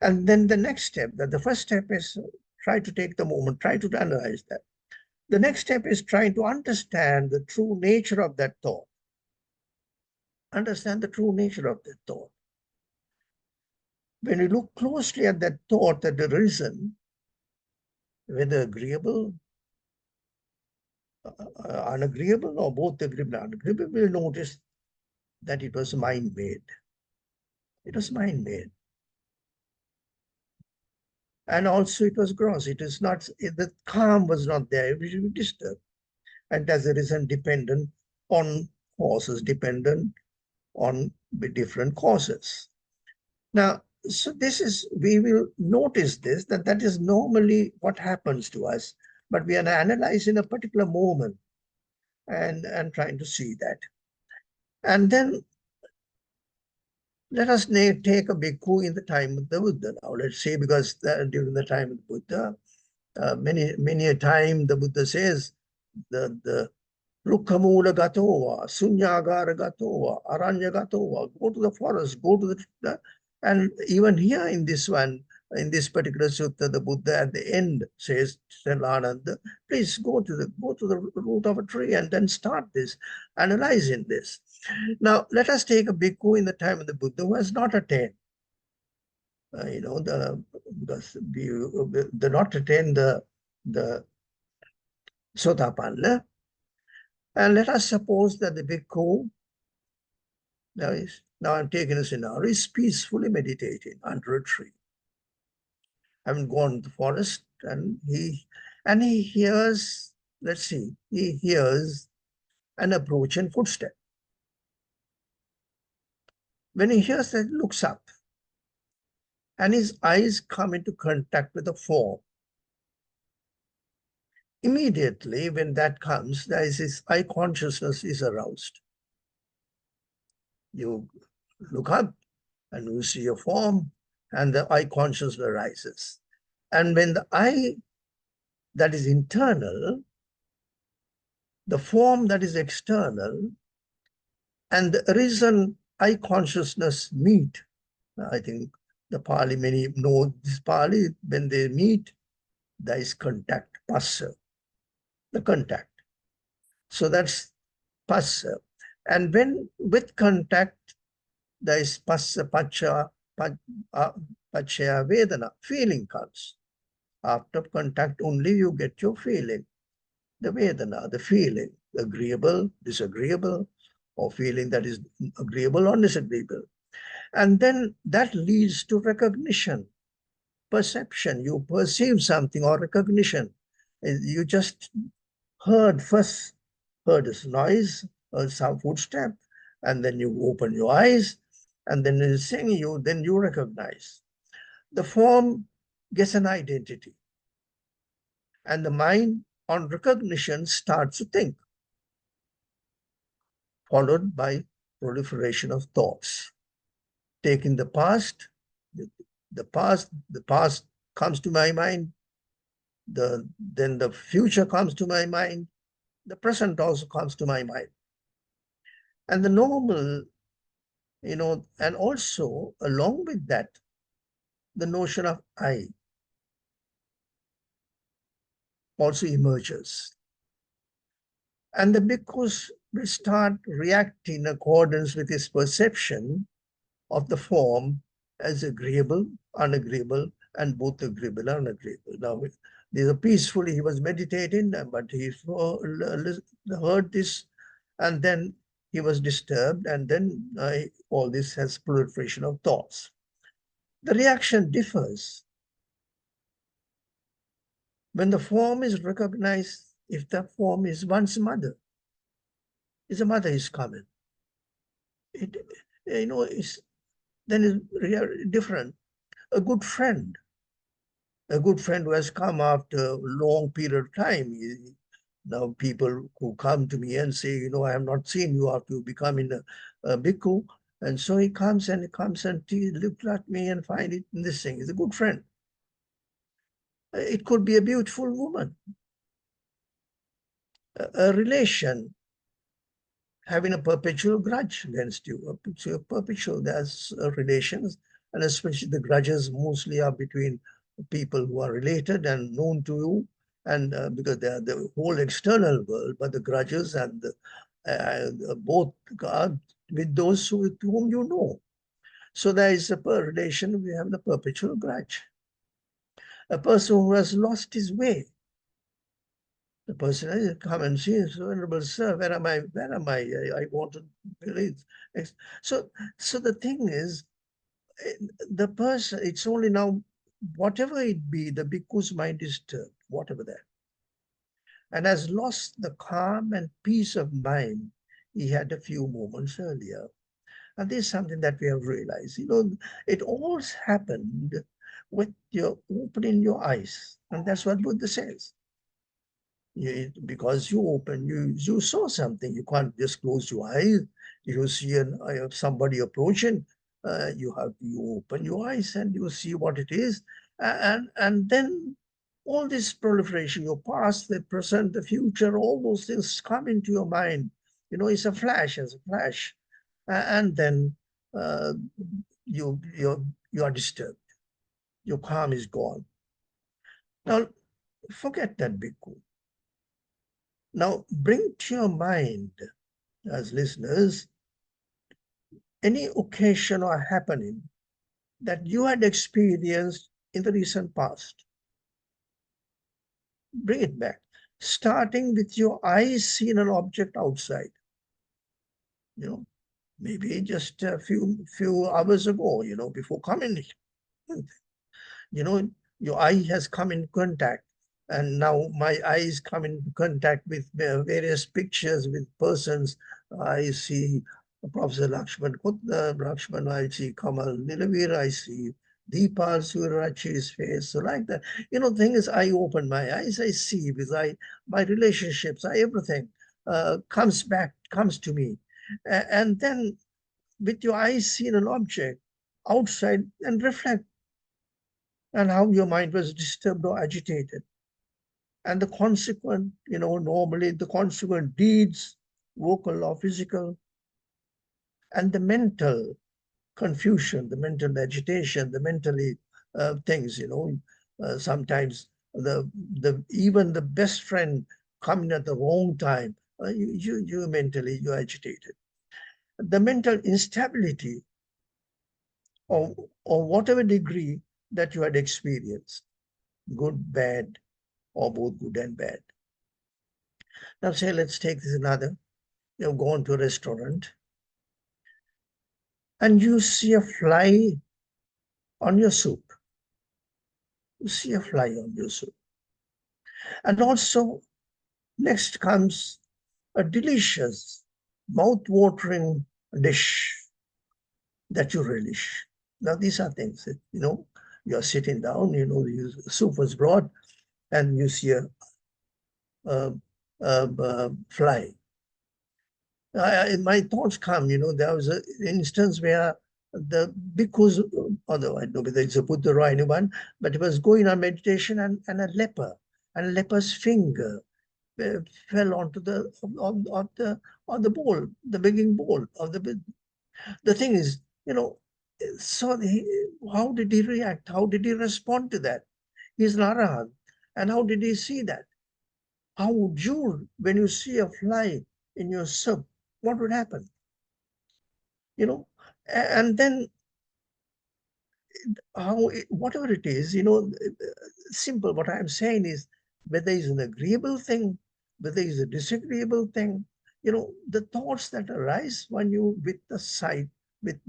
And then the next step, the first step is try to take the moment, try to analyze that. The next step is trying to understand the true nature of that thought. understand the true nature of that thought. When you look closely at that thought that had arisen, whether agreeable, unagreeable, or both agreeable and unagreeable, you will notice that it was mind-made. It was mind-made. And also it was gross. It is not, the calm was not there. It was disturbed. And as a result, dependent on causes, dependent on different causes. Now, so this is, we will notice this, that is normally what happens to us, but we are analyzing a particular moment and trying to see that. And then let us take a bhikkhu in the time of the Buddha now, let's say, because during the time of the Buddha, many a time the Buddha says, the Rukhamula Gatova, Sunyagara Gatova, Aranya Gatova, go to the forest, go to the, and even here in this one, in this particular sutta, the Buddha at the end says, Ananda, please go to the root of a tree and then start this, analyzing this. Now, let us take a bhikkhu in the time of the Buddha who has not attained, because the not attained the Sotapanna. And let us suppose that the bhikkhu, now I'm taking a scenario, is peacefully meditating under a tree. Having gone to the forest, and he hears, let's see, he hears an approaching footstep. When he hears that, he looks up, and his eyes come into contact with the form. Immediately, when that comes, there is his eye consciousness is aroused. You look up, and you see a form, and the eye consciousness arises. And when the eye that is internal, the form that is external, and the arisen eye consciousness meet, I think the Pali, many know this Pali, when they meet, there is contact, passa, the contact. So that's passa. And when with contact, there is passa, pacha, pachaya, vedana, feeling comes. After contact only you get your feeling, the vedana, the feeling, agreeable, disagreeable, or feeling that is agreeable or disagreeable. And then that leads to recognition, perception. You perceive something, or recognition. You just first heard this noise, or some footstep, and then you open your eyes, and then it's saying then you recognize. The form gets an identity. And the mind, on recognition, starts to think, followed by proliferation of thoughts. Taking the past, the past comes to my mind, then the future comes to my mind, the present also comes to my mind. And the normal, and also along with that, the notion of I also emerges. And the bhikkhus will start reacting in accordance with his perception of the form as agreeable, unagreeable, and both agreeable and unagreeable. Now, these are peacefully, he was meditating, but he heard this, and then he was disturbed, and then all this has proliferation of thoughts. The reaction differs. When the form is recognized, if the form is one's mother, his mother is coming. It's then it's different. A good friend who has come after a long period of time. Now people who come to me and say, I have not seen you after you becoming a bhikkhu. And so he comes and he looks at me and find it in this thing. He's a good friend. It could be a beautiful woman, a relation having a perpetual grudge against you, perpetual, there's relations, and especially the grudges mostly are between people who are related and known to you, and because they are the whole external world, but the grudges and both are with those with whom you know. So there is a relation, we have the perpetual grudge. A person who has lost his way. The person has come and see, Venerable Sir, where am I? Where am I? I want to believe. So the thing is, the person, it's only now, whatever it be, the bhikkhu's mind is disturbed, whatever that, and has lost the calm and peace of mind he had a few moments earlier. And this is something that we have realized. It all happened with your opening your eyes. And that's what Buddha says. Because you open, you saw something. You can't just close your eyes. You see somebody approaching. You open your eyes and you see what it is, and then all this proliferation, your past, the present, the future, all those things come into your mind. It's a flash, and then uh, you are disturbed. Your calm is gone. Now, forget that, bhikkhu. Now, bring to your mind, as listeners, any occasion or happening that you had experienced in the recent past. Bring it back, starting with your eyes seeing an object outside. Maybe just a few hours ago, before coming. Your eye has come in contact, and now my eyes come in contact with various pictures, with persons. I see Professor Lakshman Kutna, Lakshman, I see Kamal Nilavir, I see Deepal Surarachi's face. So like that, thing is, I open my eyes, I see with my relationships, everything comes to me. And then with your eyes see an object outside and reflect and how your mind was disturbed or agitated. And the consequent, normally the consequent deeds, vocal or physical, and the mental confusion, the mental agitation, the mentally things, sometimes even the best friend coming at the wrong time, you mentally, you're agitated. The mental instability or whatever degree that you had experienced, good, bad, or both good and bad. Now say, let's take this another. You've gone to a restaurant and you see a fly on your soup. You see a fly on your soup. And also, next comes a delicious, mouth-watering dish that you relish. Now, these are things that, you're sitting down, the soup was brought, and you see a fly. My thoughts come, there was an instance where the bhikkhus, although I don't know whether it's a Buddha or anyone, but he was going on meditation and a leper's finger fell onto on the bowl, the begging bowl of the thing is, so how did he react? How did he respond to that? He's an arahant. And how did he see that? How would you, when you see a fly in your soup, what would happen? And then whatever it is, simple. What I'm saying is, whether it's an agreeable thing, whether it's a disagreeable thing, the thoughts that arise when you with the sight,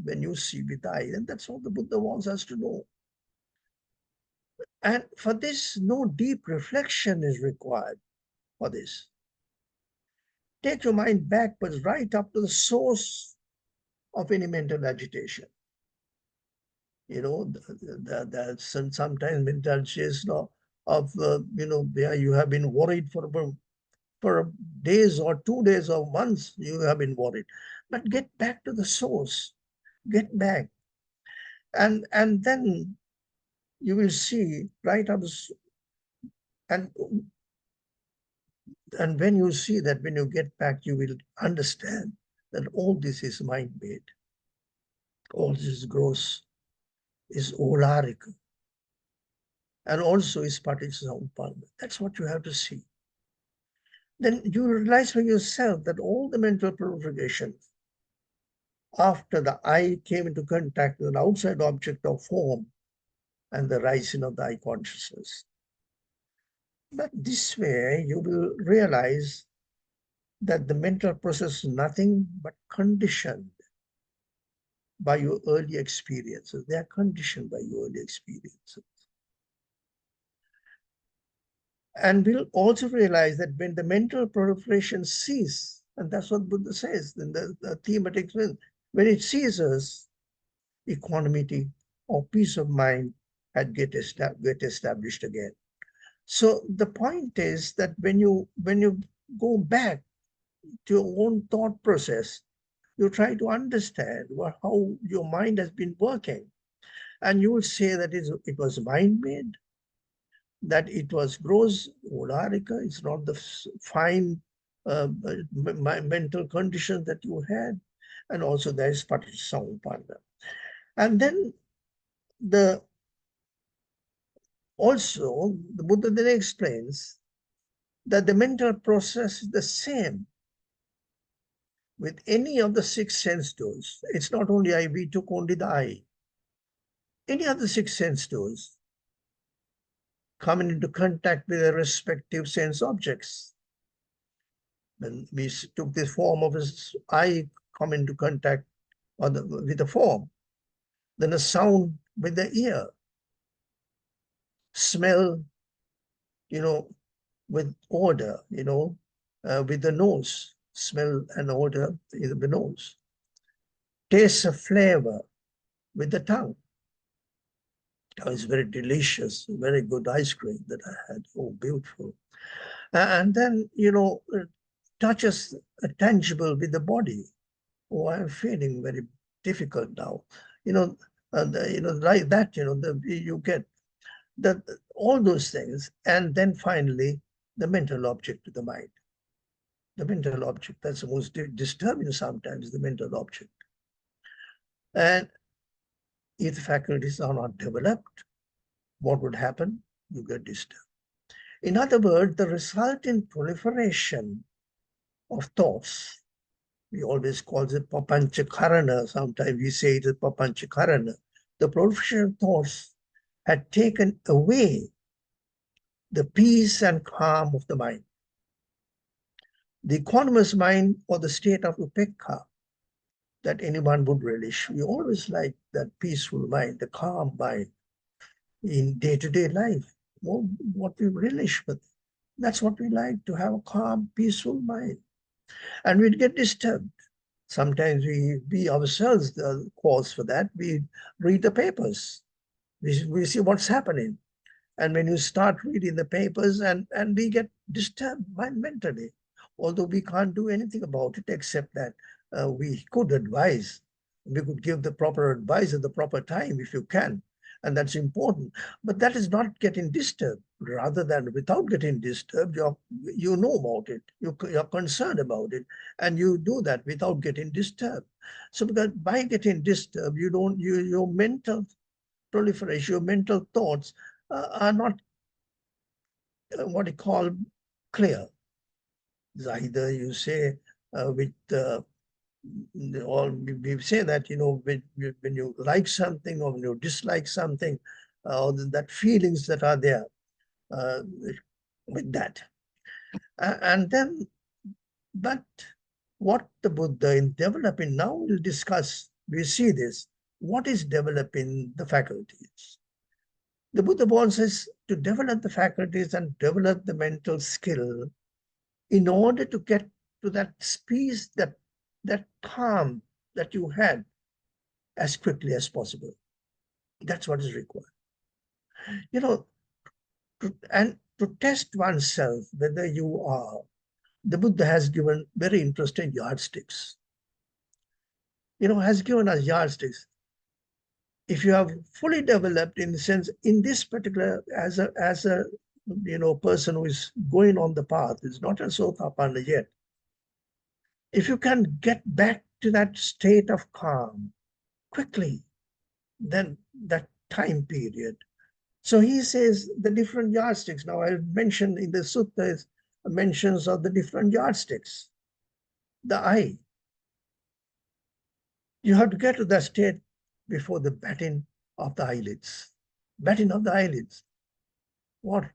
when you see with the eye, and that's all the Buddha wants us to know. And for this, no deep reflection is required for this. Take your mind backwards, right up to the source of any mental agitation. Sometimes mental agitation of where you have been worried for days or 2 days or months, you have been worried. But get back to the source, get back. And then you will see right up, and when you see that, when you get back, you will understand that all this is mind-made. All this is gross, is olarika, and also is paticca. That's what you have to see. Then you realize for yourself that all the mental proliferation after the eye came into contact with an outside object of form and the rising of the eye consciousness. But this way, you will realize that the mental process is nothing but conditioned by your early experiences. They are conditioned by your early experiences. And we'll also realize that when the mental proliferation ceases, and that's what Buddha says in the thematic sense, when it ceases, equanimity or peace of mind had get established again. So the point is that when you go back to your own thought process, you try to understand how your mind has been working, and you will say that it was mind-made, that it was gross, Udarika, it's not the fine mental condition that you had, and also there is Paticcasamuppanna. And then also the Buddha then explains that the mental process is the same with any of the 6 sense doors. It's not only eye, we took only the eye. Any of the 6 sense doors coming into contact with their respective sense objects. When we took the form of his eye come into contact with the form, then a sound with the ear, smell, with odor, with the nose, smell and odor with the nose, taste of flavor with the tongue. Oh, it's very delicious, very good ice cream that I had. Oh, beautiful. And then, touches tangible with the body. Oh, I'm feeling very difficult now. Like that, you get all those things. And then finally, the mental object to the mind. The mental object, that's the most disturbing sometimes, the mental object. And if the faculties are not developed, what would happen? You get disturbed. In other words, the resultant proliferation of thoughts, we always call it papancha karana, sometimes we say it is papancha karana. The proliferation of thoughts had taken away the peace and calm of the mind. The equanimous mind, or the state of upekkha, that anyone would relish. We always like that peaceful mind, the calm mind in day-to-day life. What we relish with. That's what we like, to have a calm, peaceful mind. And we'd get disturbed. Sometimes we ourselves the cause for that. We read the papers. We see what's happening. And when you start reading the papers, and we get disturbed mentally, although we can't do anything about it except that we could advise. We could give the proper advice at the proper time if you can. And that's important. But that is not getting disturbed. Rather than without getting disturbed, you know about it. You're concerned about it. And you do that without getting disturbed. So because by getting disturbed, your mental proliferation, your mental thoughts are not what you call clear. It's either you say or we say that, when you like something or when you dislike something, or that feelings that are there with that. And then, but what the Buddha in developing, now we'll discuss, we see this, what is developing the faculties. The Buddha wants us to develop the faculties and develop the mental skill in order to get to that peace, that calm that you had as quickly as possible. That's what is required. And to test oneself whether you are, the Buddha has given very interesting yardsticks. Has given us yardsticks. If you have fully developed, in the sense, in this particular, as a person who is going on the path, is not a Sotapanna yet. If you can get back to that state of calm quickly, then that time period. So he says the different yardsticks. Now I mentioned in the sutta mentions of the different yardsticks. The eye. You have to get to that state before the batting of the eyelids. Batting of the eyelids. What?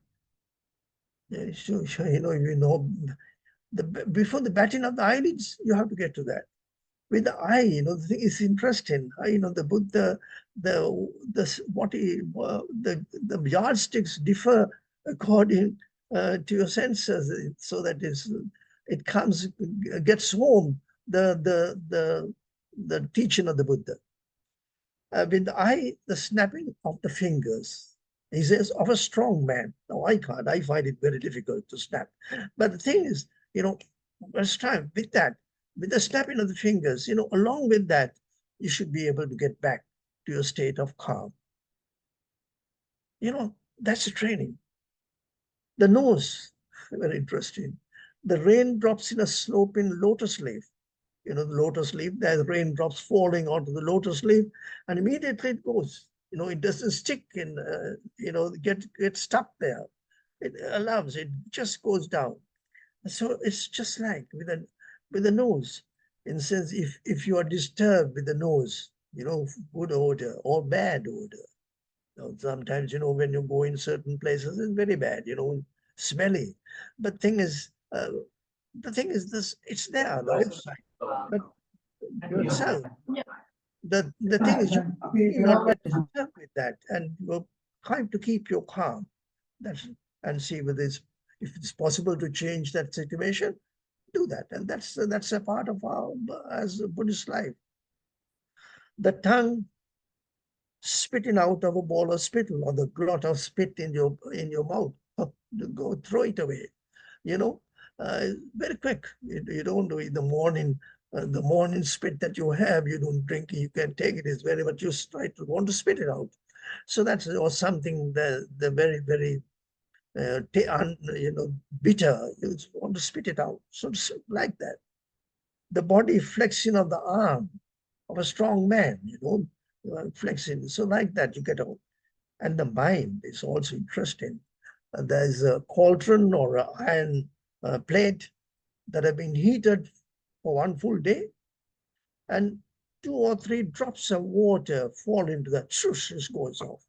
Before the batting of the eyelids, you have to get to that. With the eye, the thing is interesting. The Buddha, the yardsticks differ according to your senses, so that gets home the teaching of the Buddha. With the eye, the snapping of the fingers. He says, of a strong man. Now, I can't. I find it very difficult to snap. But the thing is, first time with that, with the snapping of the fingers, along with that, you should be able to get back to your state of calm. That's a training. The nose, very interesting. The raindrops in a sloping lotus leaf. The lotus leaf, there's raindrops falling onto the lotus leaf, and immediately it goes. It doesn't stick in, get stuck there. It allows, it just goes down. So it's just like with the nose. In a sense, if you are disturbed with the nose, good odor or bad odor. Sometimes, when you go in certain places, it's very bad, smelly. But the thing is this, it's there on the outside. But yourself, the thing is, you not get disturbed with that, and you're trying to keep your calm. And see whether if it's possible to change that situation, do that. And that's a part of our as a Buddhist life. The tongue spitting out of a ball of spittle, or the glot of spit in your mouth, go throw it away. Very quick. You don't do it in the morning. The morning spit that you have, you don't drink it, you can take it, it's very, but you want to spit it out. So that's or something the very, very bitter, you want to spit it out. So like that. The body flexion of the arm of a strong man, flexing. So like that, you get out. And the mind is also interesting. There's a cauldron or an iron plate that have been heated for one full day, and 2 or 3 drops of water fall into that, swoosh, it goes off.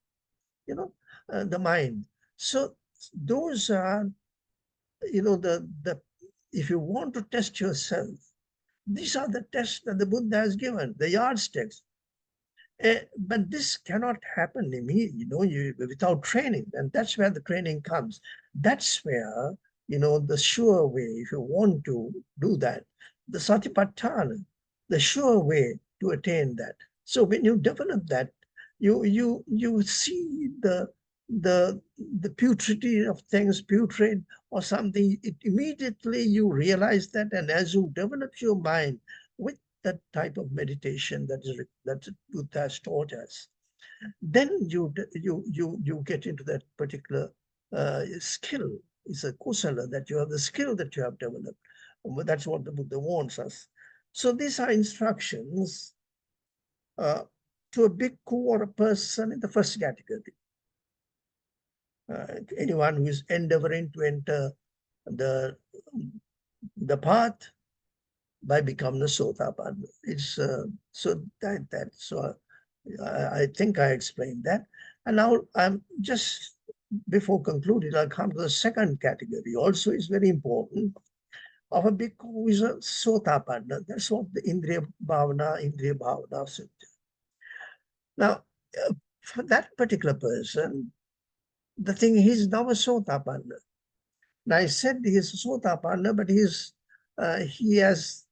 The mind. So those are, if you want to test yourself, these are the tests that the Buddha has given, the yardsticks. But this cannot happen immediately, without training, and that's where the training comes. That's where, the sure way, if you want to do that, the satipatthana, the sure way to attain that. So when you develop that, you see the putridity of things, putrid or something, immediately you realize that, and as you develop your mind with that type of meditation that Buddha has taught us, then you get into that particular skill. It's a kusala, that you have the skill that you have developed. That's what the Buddha wants us. So these are instructions to a bhikkhu or a person in the first category. Anyone who is endeavoring to enter the path by becoming a Sotapanna. It's so that so I think I explained that. And now I'm just before concluding, I'll come to the second category. Also, is very important of a bhikkhu who is a Sotapanna. That's what the Indriyabhavana Sutta. Now, for that particular person, the thing, he's now a Sotapanna. Now, I said he is a Sotapanna, but he has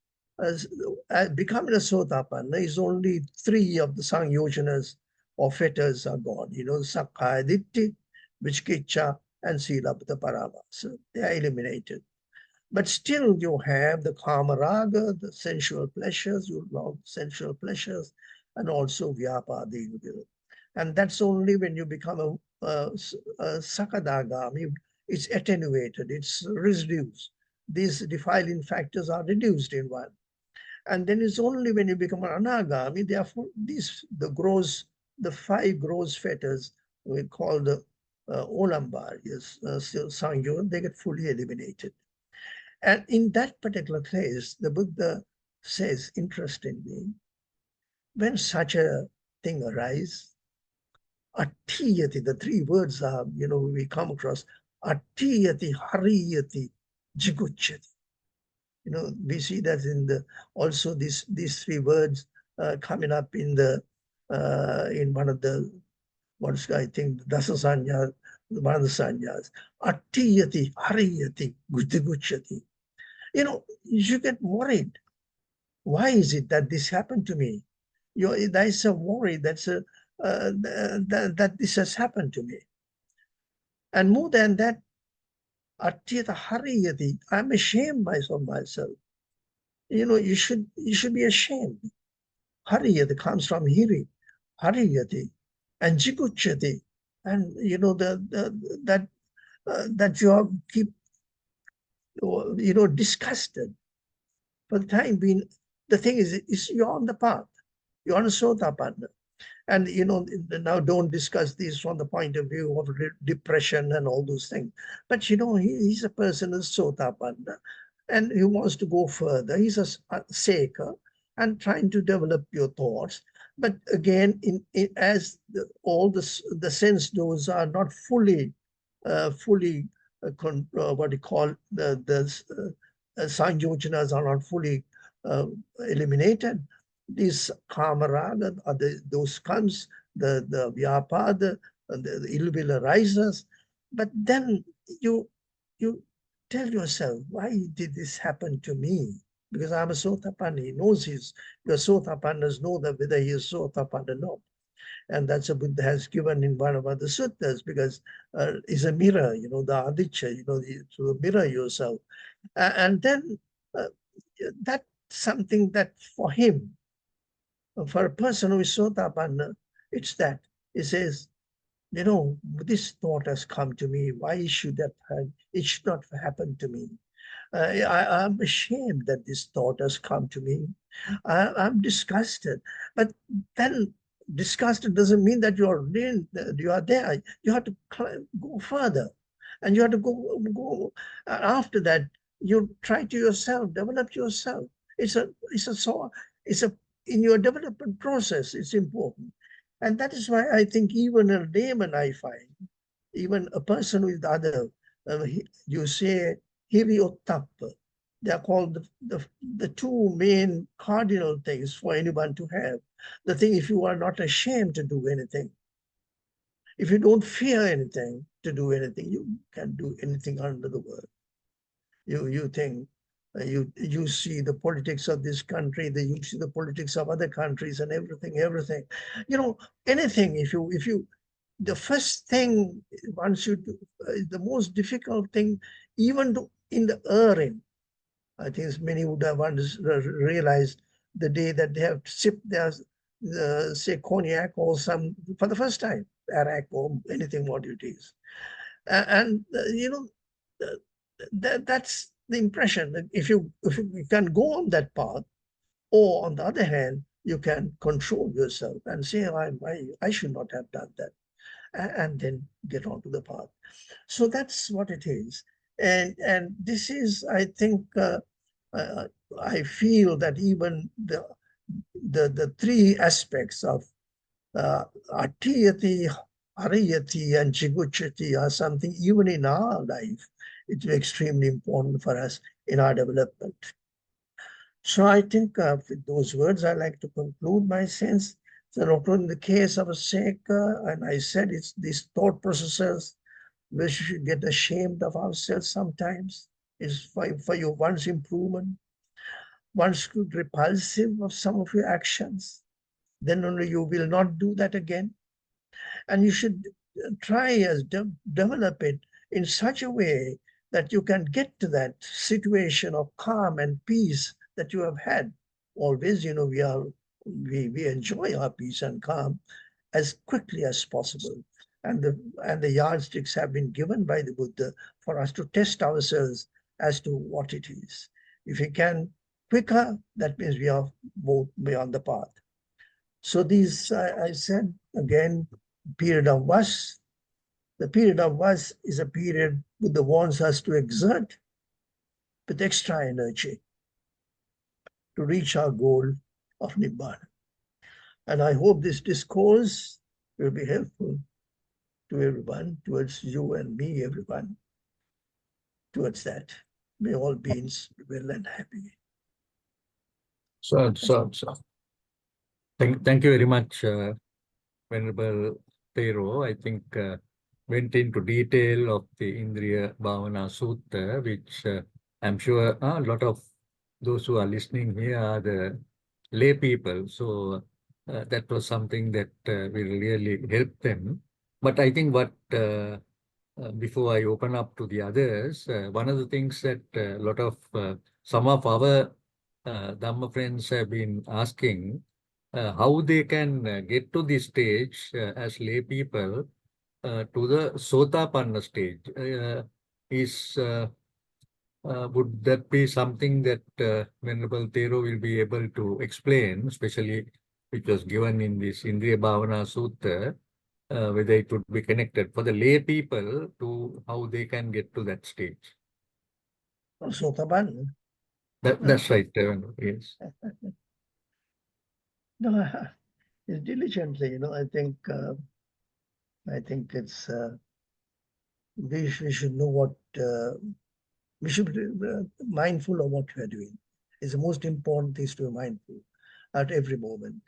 becoming a Sotapanna is only 3 of the Sangyojanas or fetters are gone. Sakkaya Ditthi, Vicikiccha, and Silabhata Paramasa. They are eliminated. But still you have the Kama Raga, the sensual pleasures, you love sensual pleasures, and also Vyapadi. And that's only when you become a Sakadagami, it's attenuated, it's reduced. These defiling factors are reduced in one. And then it's only when you become an anagami, therefore, the 5 gross fetters we call the olambar, sangyo, they get fully eliminated. And in that particular case, the Buddha says, interestingly, when such a thing arises, attiyati, the three words are, we come across, attiyati, hariyati, jiguchyati. We see that in the also these three words coming up in the in one of the what's I think Dasa Sanyas, one of the Sanyas. Attiyati, hariyati, gujiguchyati. You get worried. Why is it that this happened to me? There's a worry that this has happened to me. And more than that, attiyata hariyati, I'm ashamed of myself. You should be ashamed. Hariyati comes from hiri, hariyati, and jiguchyati, and that you keep disgusted. For the time being, the thing is you're on the path, you're on a sotapanna. And now don't discuss this from the point of view of depression and all those things. But he's a person who's sotapanna, and he wants to go further. He's a seeker and trying to develop your thoughts. But again, as all the sense doors are not fully what you call the sanyojanas are not fully eliminated. These kamaraga, those comes, the vyapa, the ill will arises. But then you tell yourself, why did this happen to me? Because I'm a sotapanna. He knows your sotapannas know that whether he is sotapanna or not. And that's a Buddha has given in one of the suttas, because it's a mirror, the adicca, to mirror yourself. And then that's something that for him, for a person who is sotapanna, it's that. He says, this thought has come to me. Why should that it should not happen to me? I'm ashamed that this thought has come to me. I'm disgusted. But then disgusted doesn't mean that you are there. You have to go further. And you have to go after that. You try to yourself, develop yourself. It's a in your development process, it's important. And that is why I think even a layman, I find, even a person with other, you say, hiri-ottappa. They are called the two main cardinal things for anyone to have. The thing, if you are not ashamed to do anything, if you don't fear anything to do anything, you can do anything under the world. You think, you see the politics of this country, you see the politics of other countries and everything. Anything, if you the first thing one should do, the most difficult thing, even in the erring, I think many would have realized the day that they have sipped their, say, cognac or some for the first time, arak or anything what it is. And that's the impression. If you can go on that path, or on the other hand, you can control yourself and say, I should not have done that, and then get onto the path. So that's what it is. And this is, I think, I feel that even the three aspects of atiyati, hariyati, and jiguchyati are something even in our life, it's extremely important for us in our development. So I think with those words, I like to conclude my sense. So not only in the case of a seeker, and I said it's these thought processes, we should get ashamed of ourselves sometimes, is for your one's improvement. Once repulsive of some of your actions, then only you will not do that again. And you should try as develop it in such a way that you can get to that situation of calm and peace that you have had. Always, we enjoy our peace and calm as quickly as possible. And the yardsticks have been given by the Buddha for us to test ourselves as to what it is. If we can quicker, that means we are more beyond the path. So these, I said again, period of vas. The period of vas is a period Buddha wants us to exert with extra energy to reach our goal of Nibbana. And I hope this discourse will be helpful to everyone, towards you and me, everyone, towards that. May all beings be well and happy. So. Thank you very much, Venerable Tero. I think went into detail of the Indriyabhavana Sutta, which I'm sure a lot of those who are listening here are the lay people. So that was something that will really help them. But I think what before I open up to the others, one of the things that a lot of some of our Dhamma friends have been asking how they can get to this stage as lay people to the Sotapanna stage. Would that be something that Venerable Tero will be able to explain, especially which was given in this Indriyabhavana Sutta, whether it would be connected for the lay people to how they can get to that stage? Sotapanna. That's right, yes. No, it's diligently, I think it's we should know what we should be mindful of what we are doing. It's the most important thing to be mindful at every moment.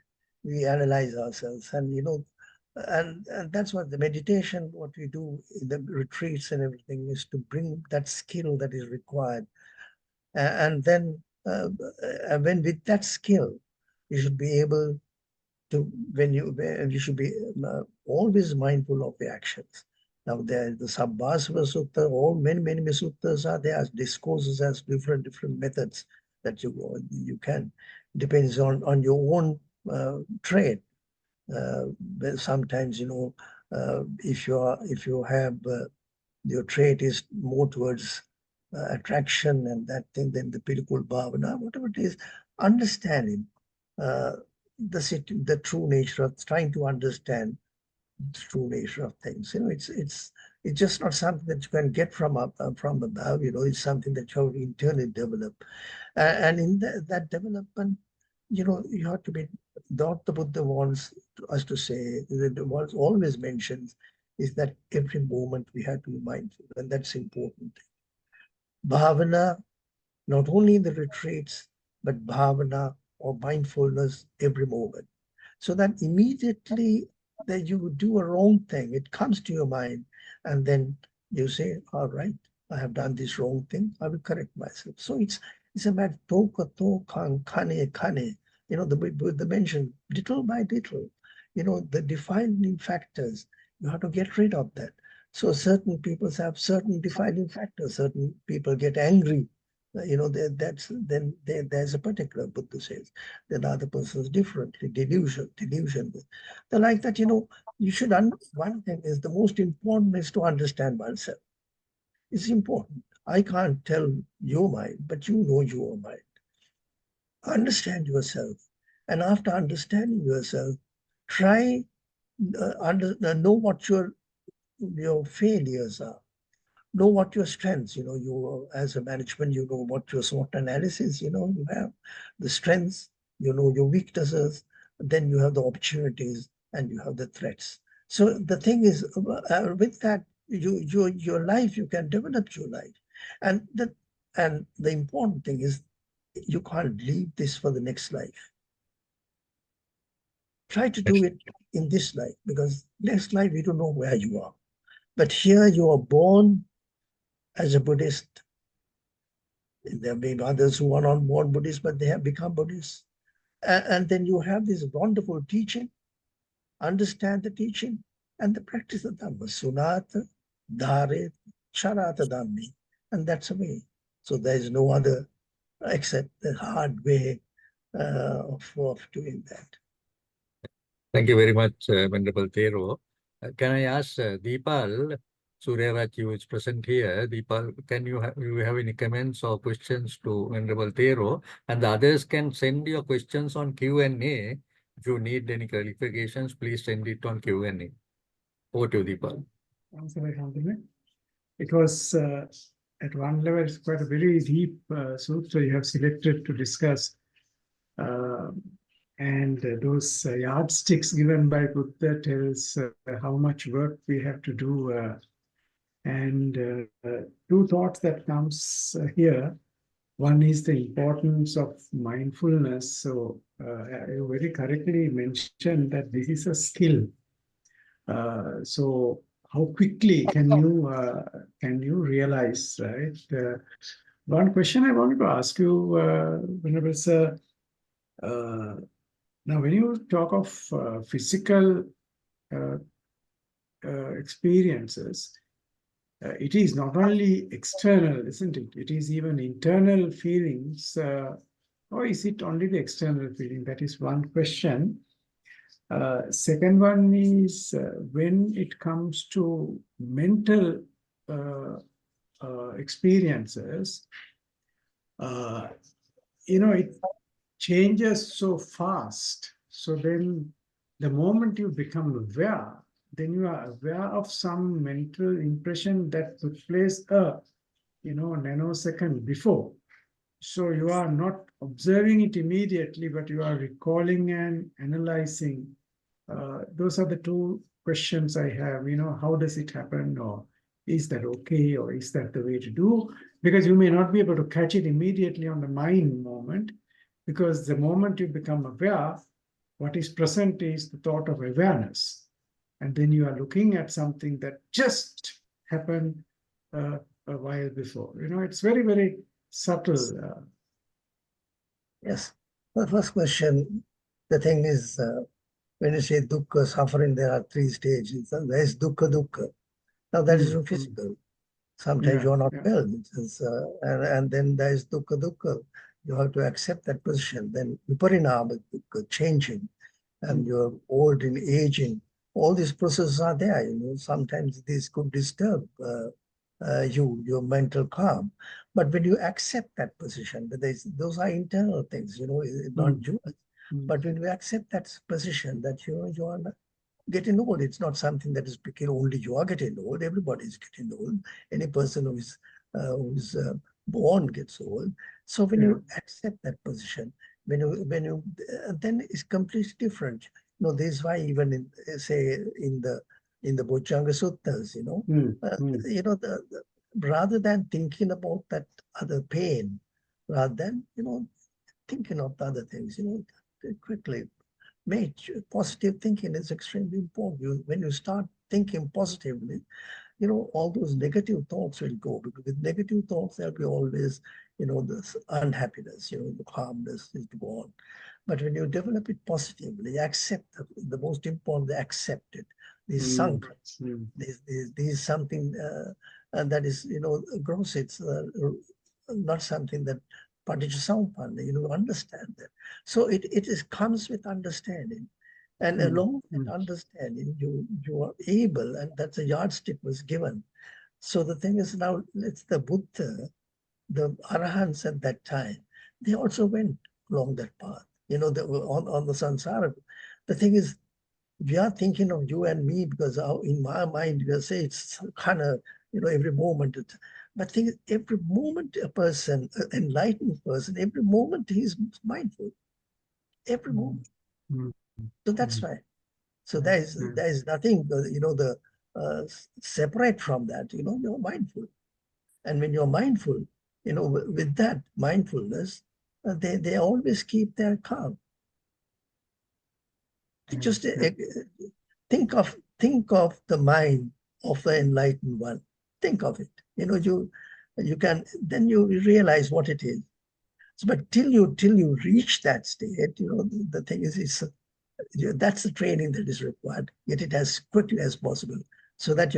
We analyze ourselves, and and that's what the meditation, what we do in the retreats and everything, is to bring that skill that is required, and then when with that skill, you should be able to you should be always mindful of the actions. Now there is the Sabbasava Sutta, all many suttas are there as discourses, as different methods that you can, depends on your own trade. Sometimes if you have your trait is more towards attraction and that thing, then the Pilkul Bhavana, whatever it is, understanding the true nature of trying to understand the true nature of things. It's just not something that you can get from above. It's something that you have to internally develop, and in that development, you have to be. Dr. Buddha wants us to say, what always mentions is that every moment we have to be mindful, and that's important. Bhavana, not only in the retreats, but bhavana or mindfulness every moment. So that immediately that you do a wrong thing, it comes to your mind, and then you say, all right, I have done this wrong thing, I will correct myself. So it's a matter of kane. The Buddha mentioned little by little, the defining factors, you have to get rid of that. So certain people have certain defining factors. Certain people get angry. There's a particular Buddha says. Then other persons differently. Delusion. They're like that. You should. One thing is the most important is to understand oneself. It's important. I can't tell your mind, but you know your mind. Understand yourself, and after understanding yourself, try know what your failures are. Know what your strengths, you as a management, what your SWOT analysis, you have the strengths, your weaknesses, then you have the opportunities and you have the threats. So the thing is, with that, your life, you can develop your life. And the important thing is, you can't leave this for the next life. Try to do it in this life, because next life, you don't know where you are. But here you are born as a Buddhist. There may be others who are not born Buddhists, but they have become Buddhists. And then you have this wonderful teaching, understand the teaching, and the practice of Dhamma. Sunata, Dharit, Charata Dhammi. And that's the way. So there is no other except the hard way of doing that. Thank you very much, Venerable Tero. Can I ask Deepal Suryaraj, who is present here? Deepal, can you have any comments or questions to Venerable Tero? And the others can send your questions on Q&A. If you need any clarifications, please send it on Q&A. Over to you, Deepal. It was at one level, it's quite a very deep sutra you have selected to discuss. And those yardsticks given by Buddha tells how much work we have to do. And two thoughts that comes here. One is the importance of mindfulness. So you very correctly mentioned that this is a skill. So how quickly can you realize, right? One question I wanted to ask you, Venerable Sir, now when you talk of physical experiences, it is not only external, isn't it? It is even internal feelings, or is it only the external feeling? That is one question. Second one is when it comes to mental experiences, it changes so fast. So then the moment you become aware, then you are aware of some mental impression that took place a nanosecond before. So you are not observing it immediately, but you are recalling and analyzing. Those are the two questions I have. How does it happen, or is that okay, or is that the way to do? Because you may not be able to catch it immediately on the mind moment, because the moment you become aware, what is present is the thought of awareness. And then you are looking at something that just happened a while before. It's very, very subtle. Yes. The first question, the thing is, when you say dukkha, suffering, there are three stages. There is dukkha. Now that is physical. Sometimes you are not well. And then there is dukkha. You have to accept that position. Then viparinama dukkha, changing. And you're old and aging. All these processes are there. Sometimes this could disturb your mental calm. But when you accept that position, those are internal things, not dual. But when you accept that position that you are getting old, it's not something that is because only you are getting old. Everybody is getting old. Any person who is born gets old. So when you accept that position, when you then it's completely different. This is why even in the Bojjhanga Suttas, rather than thinking about that other pain, rather than thinking of the other things, quickly. Positive thinking is extremely important. When you start thinking positively, all those negative thoughts will go, because with negative thoughts, there'll be always, this unhappiness, the calmness is gone. But when you develop it positively, accept the most important, accept it. This this is something that is, gross. It's not something that you understand that. So it comes with understanding. And along with understanding, you are able, and that's a yardstick was given. So the thing is now, it's the Buddha, the Arahants at that time, they also went along that path. On the samsara. The thing is, we are thinking of you and me because in my mind, we say it's kind of, every moment. But think every moment a person, an enlightened person, every moment he's mindful. Every moment. So that's right. So there is nothing, separate from that. You're mindful. And when you're mindful, with that mindfulness, they always keep their calm. Just think of the mind of the enlightened one. Think of it. You can, then you realize what it is. But till you reach that state, the thing is, that's the training that is required. Get it as quickly as possible, so that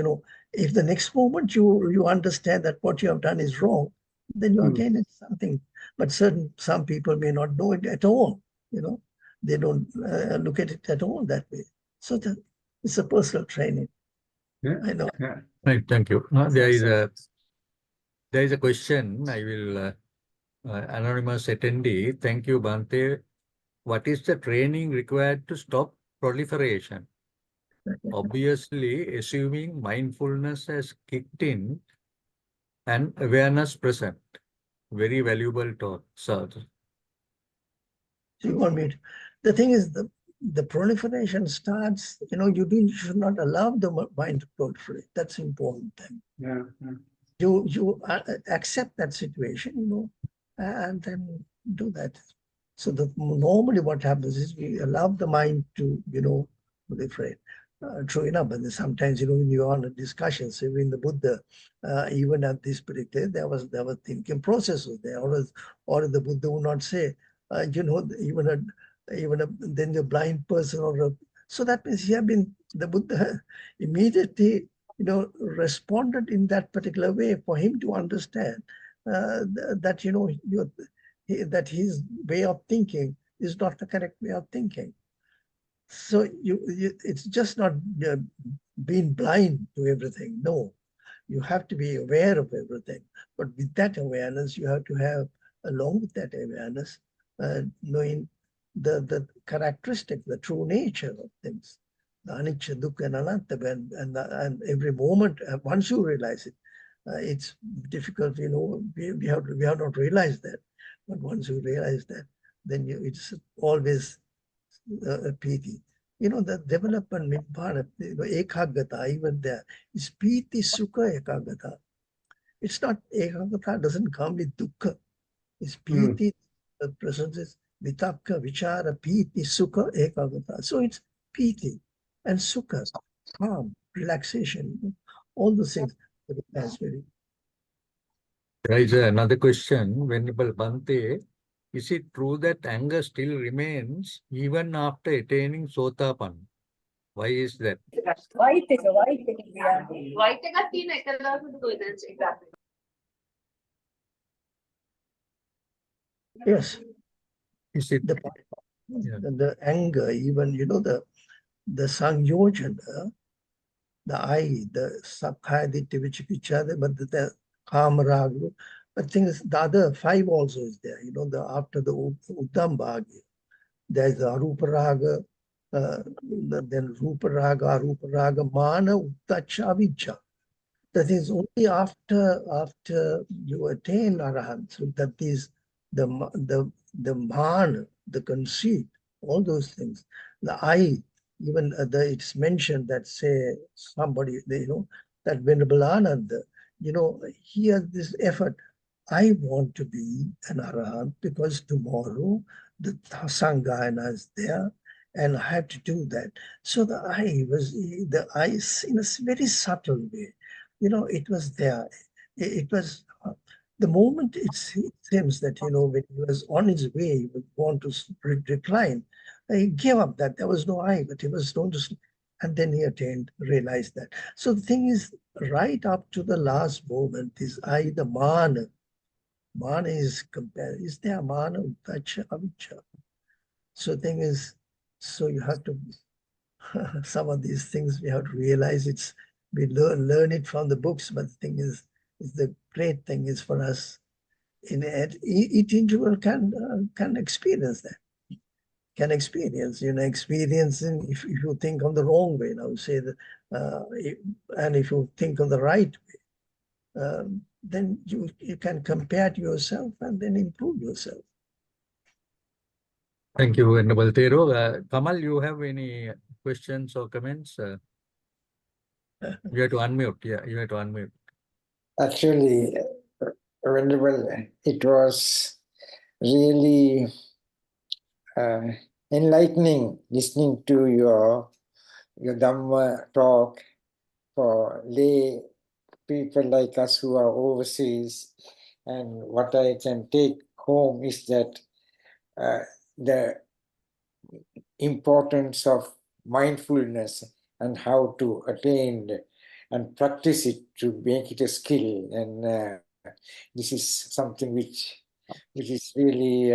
if the next moment you understand that what you have done is wrong, then you again it's something. But some people may not know it at all. They don't look at it at all that way. So it's a personal training. I know. Right, thank you. There is a question. I will anonymous attendee. Thank you, Bhante. What is the training required to stop proliferation? Obviously, assuming mindfulness has kicked in and awareness present. Very valuable talk, sir. So you want me to, The thing is, the proliferation starts, you should not allow the mind to proliferate. That's important thing. Yeah. You accept that situation, and then do that. So normally what happens is we allow the mind to, proliferate. True enough, but sometimes, when you are on a discussion, say in the Buddha, even at this particular, there was thinking process was there, or the Buddha would not say, even then the blind person so that means the Buddha immediately, responded in that particular way for him to understand that, that his way of thinking is not the correct way of thinking. So it's just not being blind to everything. No, you have to be aware of everything. But with that awareness, you have to have, along with that awareness, knowing the characteristic, the true nature of things. The anicca, dukkha, and anatta, and every moment, once you realize it, it's difficult, we have not realized that. But once you realize that, then it's always a piti. The development nibbana, ekagata, even there, is piti, sukha, ekagata. It's not ekagata, doesn't come with dukkha. It's piti, the presence is vitakka, vichara, piti, sukha, ekagata. So it's piti and sukha, calm, relaxation, all those things. That's very. There is another question, Venerable Bhante. Is it true that anger still remains even after attaining Sotapanna? Why is that? Yes. Is it? The anger, even, the sangyojana, the I, the sakkaya ditthi vichikicha, but the kamaraga. But thing is, the other 5 also is there. After the uddam bhagi, there's the arupa raga, then rupa raga, arupa raga, mana, uttacha, avijja. That is only after you attain arahant. So that is the man, the conceit, all those things. The I, even it's mentioned that, say, somebody, that Venerable Ananda, he has this effort. I want to be an arahant because tomorrow the Sangayana is there and I have to do that. So the I in a very subtle way, it was there. It was the moment it seems that, when he was on his way, he would want to recline, he gave up that. There was no I, but he was going to sleep. And then he realized that. So the thing is, right up to the last moment, is I, the mana. Mana is compared. Is there mana, uttacha, avijja? So the thing is, so you have to, some of these things we have to realize we learn it from the books, but the thing is the great thing is for us, each individual can experience that. Can experience, experiencing, if you think on the wrong way, now say that, and if you think on the right way, then you can compare to yourself and then improve yourself. Thank you, Venerable Thero. Kamal, you have any questions or comments? You have to unmute. Yeah, you have to unmute. Actually, Venerable, it was really enlightening listening to your Dhamma talk for lay people like us who are overseas. And what I can take home is that the importance of mindfulness and how to attain and practice it to make it a skill. And this is something which is really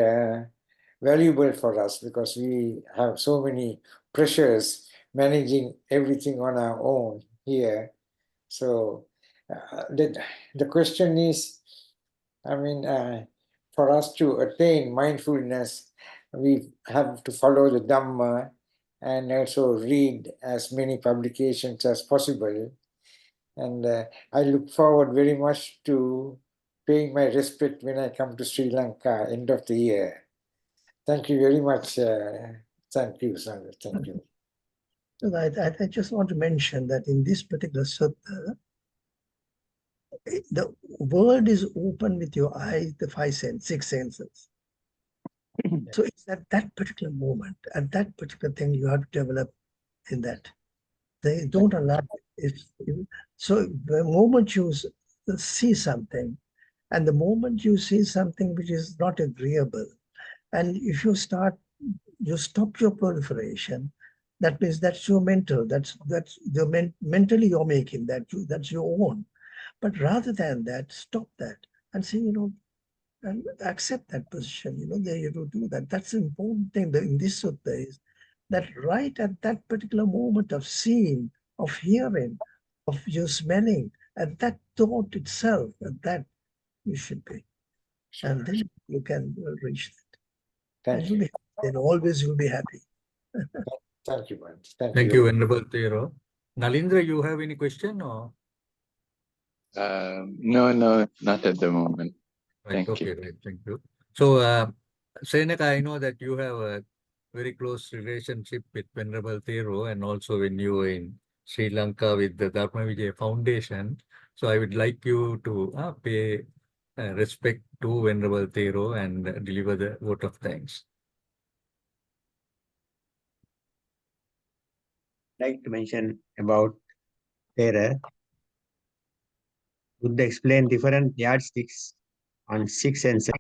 valuable for us, because we have so many pressures managing everything on our own here. So the question is, for us to attain mindfulness, we have to follow the Dhamma and also read as many publications as possible. And I look forward very much to paying my respect when I come to Sri Lanka end of the year. Thank you very much, Thank you, Sangha. Thank you. I just want to mention that in this particular sutta, the world is open with your eyes, the six senses. So it's at that particular moment, at that particular thing, you have to develop in that. They don't allow it. So the moment you see something, and the moment you see something which is not agreeable, and if you stop your proliferation, that means that's your mental, that's mentally you're making that's your own. But rather than that, stop that and say, and accept that position. There you do that. That's the important thing in this sutta is that right at that particular moment of seeing, of hearing, of your smelling, at that thought itself, at that you should be. Sure. And then you can reach that. Thank you. Then always you'll be happy. Thank you, Bhante. Thank you, Venerable Thero. Nalindra, you have any question or? No, not at the moment. Right, Thank okay, you. right, thank you. So, Senaka, I know that you have a very close relationship with Venerable Thero, and also when you were in Sri Lanka with the Dharma Vijaya Foundation. So I would like you to pay respect to Venerable Thero and deliver the vote of thanks. I'd like to mention about Thera. Buddha explained different yardsticks on six senses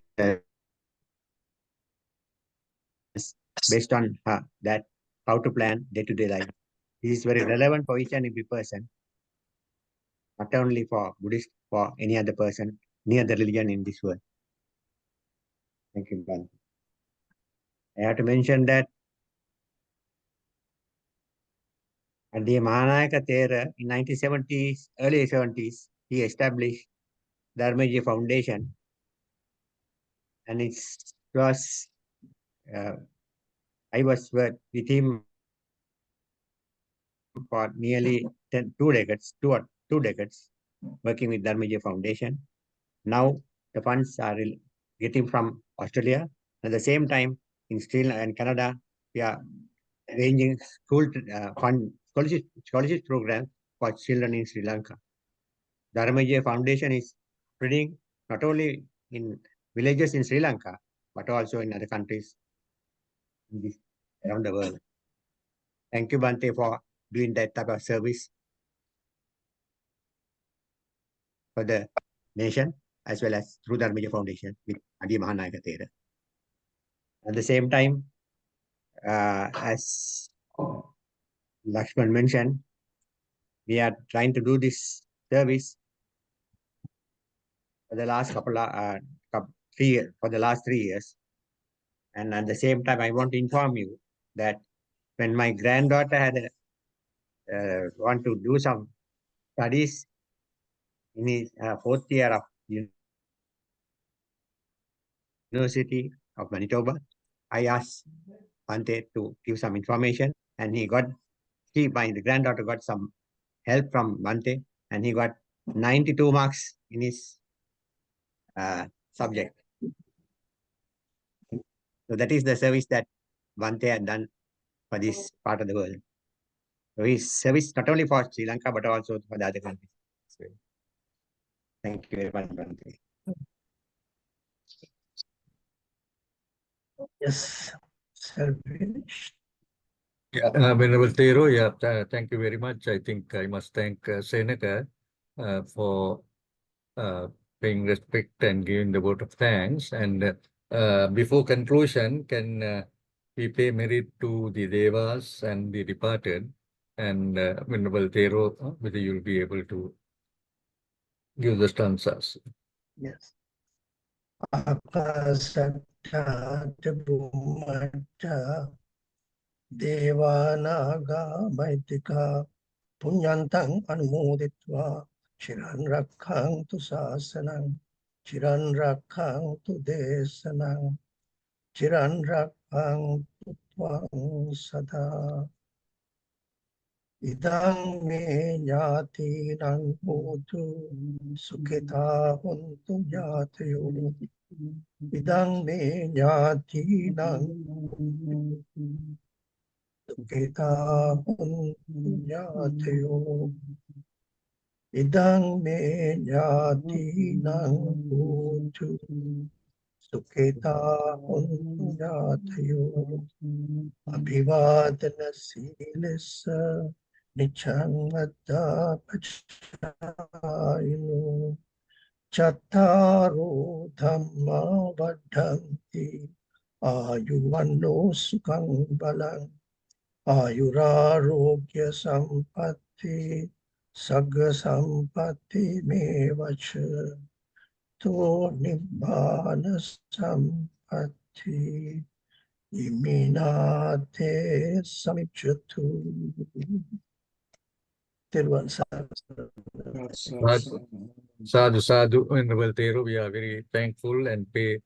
based on how to plan day-to-day life. This is very relevant for each and every person, not only for Buddhist, for any other person, any other religion in this world. Thank you, Bhante. I have to mention that at the Mahanayaka Thera in 1970s, early 70s, he established Dharma Vijaya Foundation, and it was I was with him for nearly 2 decades, working with Dharma Vijaya Foundation. Now the funds are getting from Australia. At the same time, in Sri Lanka and Canada, we are arranging school scholarship program for children in Sri Lanka. Dharma Vijaya Foundation is spreading not only in villages in Sri Lanka, but also in other countries around the world. Thank you, Bhante, for doing that type of service for the nation, as well as through Dharma Vijaya Foundation with Adi Mahanayaka Thera. At the same time, as Lakshman mentioned, we are trying to do this service for the last for the last 3 years. And at the same time, I want to inform you that when my granddaughter had want to do some studies in his 4th year of University of Manitoba, I asked Bhante to give some information, and my granddaughter got some help from Bhante, and he got 92 marks in his subject. So that is the service that Bhante had done for this part of the world. So his service not only for Sri Lanka, but also for the other countries. So, thank you very much, Bhante. Yes, self-finished. Yeah, Venerable Thero, thank you very much. I think I must thank Senaka for paying respect and giving the vote of thanks. And before conclusion, can we pay merit to the Devas and the departed? And Venerable Thero, whether you'll be able to give the stanzas. Yes. Akasatta Bummata Devanaga Maitika Punyantang Anumoditva Chiran Rakhantu Sasanang Chiran Rakhantu Desanang Chiran Rakhantu Tvang Sada Idang me jati nang hotu sukhita huntu jatayo Idang me jati nang Kita punyatayo idang me nyati nang putu suketa punyatayo abhivadana silesa nichang adda pachayino chattaro dhamma vadhanti ayuvanno sukhang balang Ayurarogya sampatti sagga sampatti mevacha to nibbana sampatti iminate samicchatu. Tirvan Sadhu, sadhu, Venerable Thero. We are very thankful and pay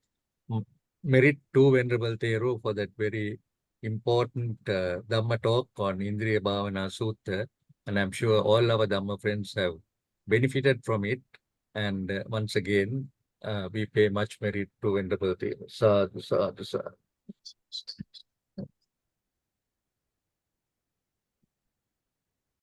merit to Venerable Thero for that very important Dhamma talk on Indriyabhavana Sutta. And I'm sure all our Dhamma friends have benefited from it. And once again, we pay much merit to Venerable Thero. Sadhu, sadhu, sadhu.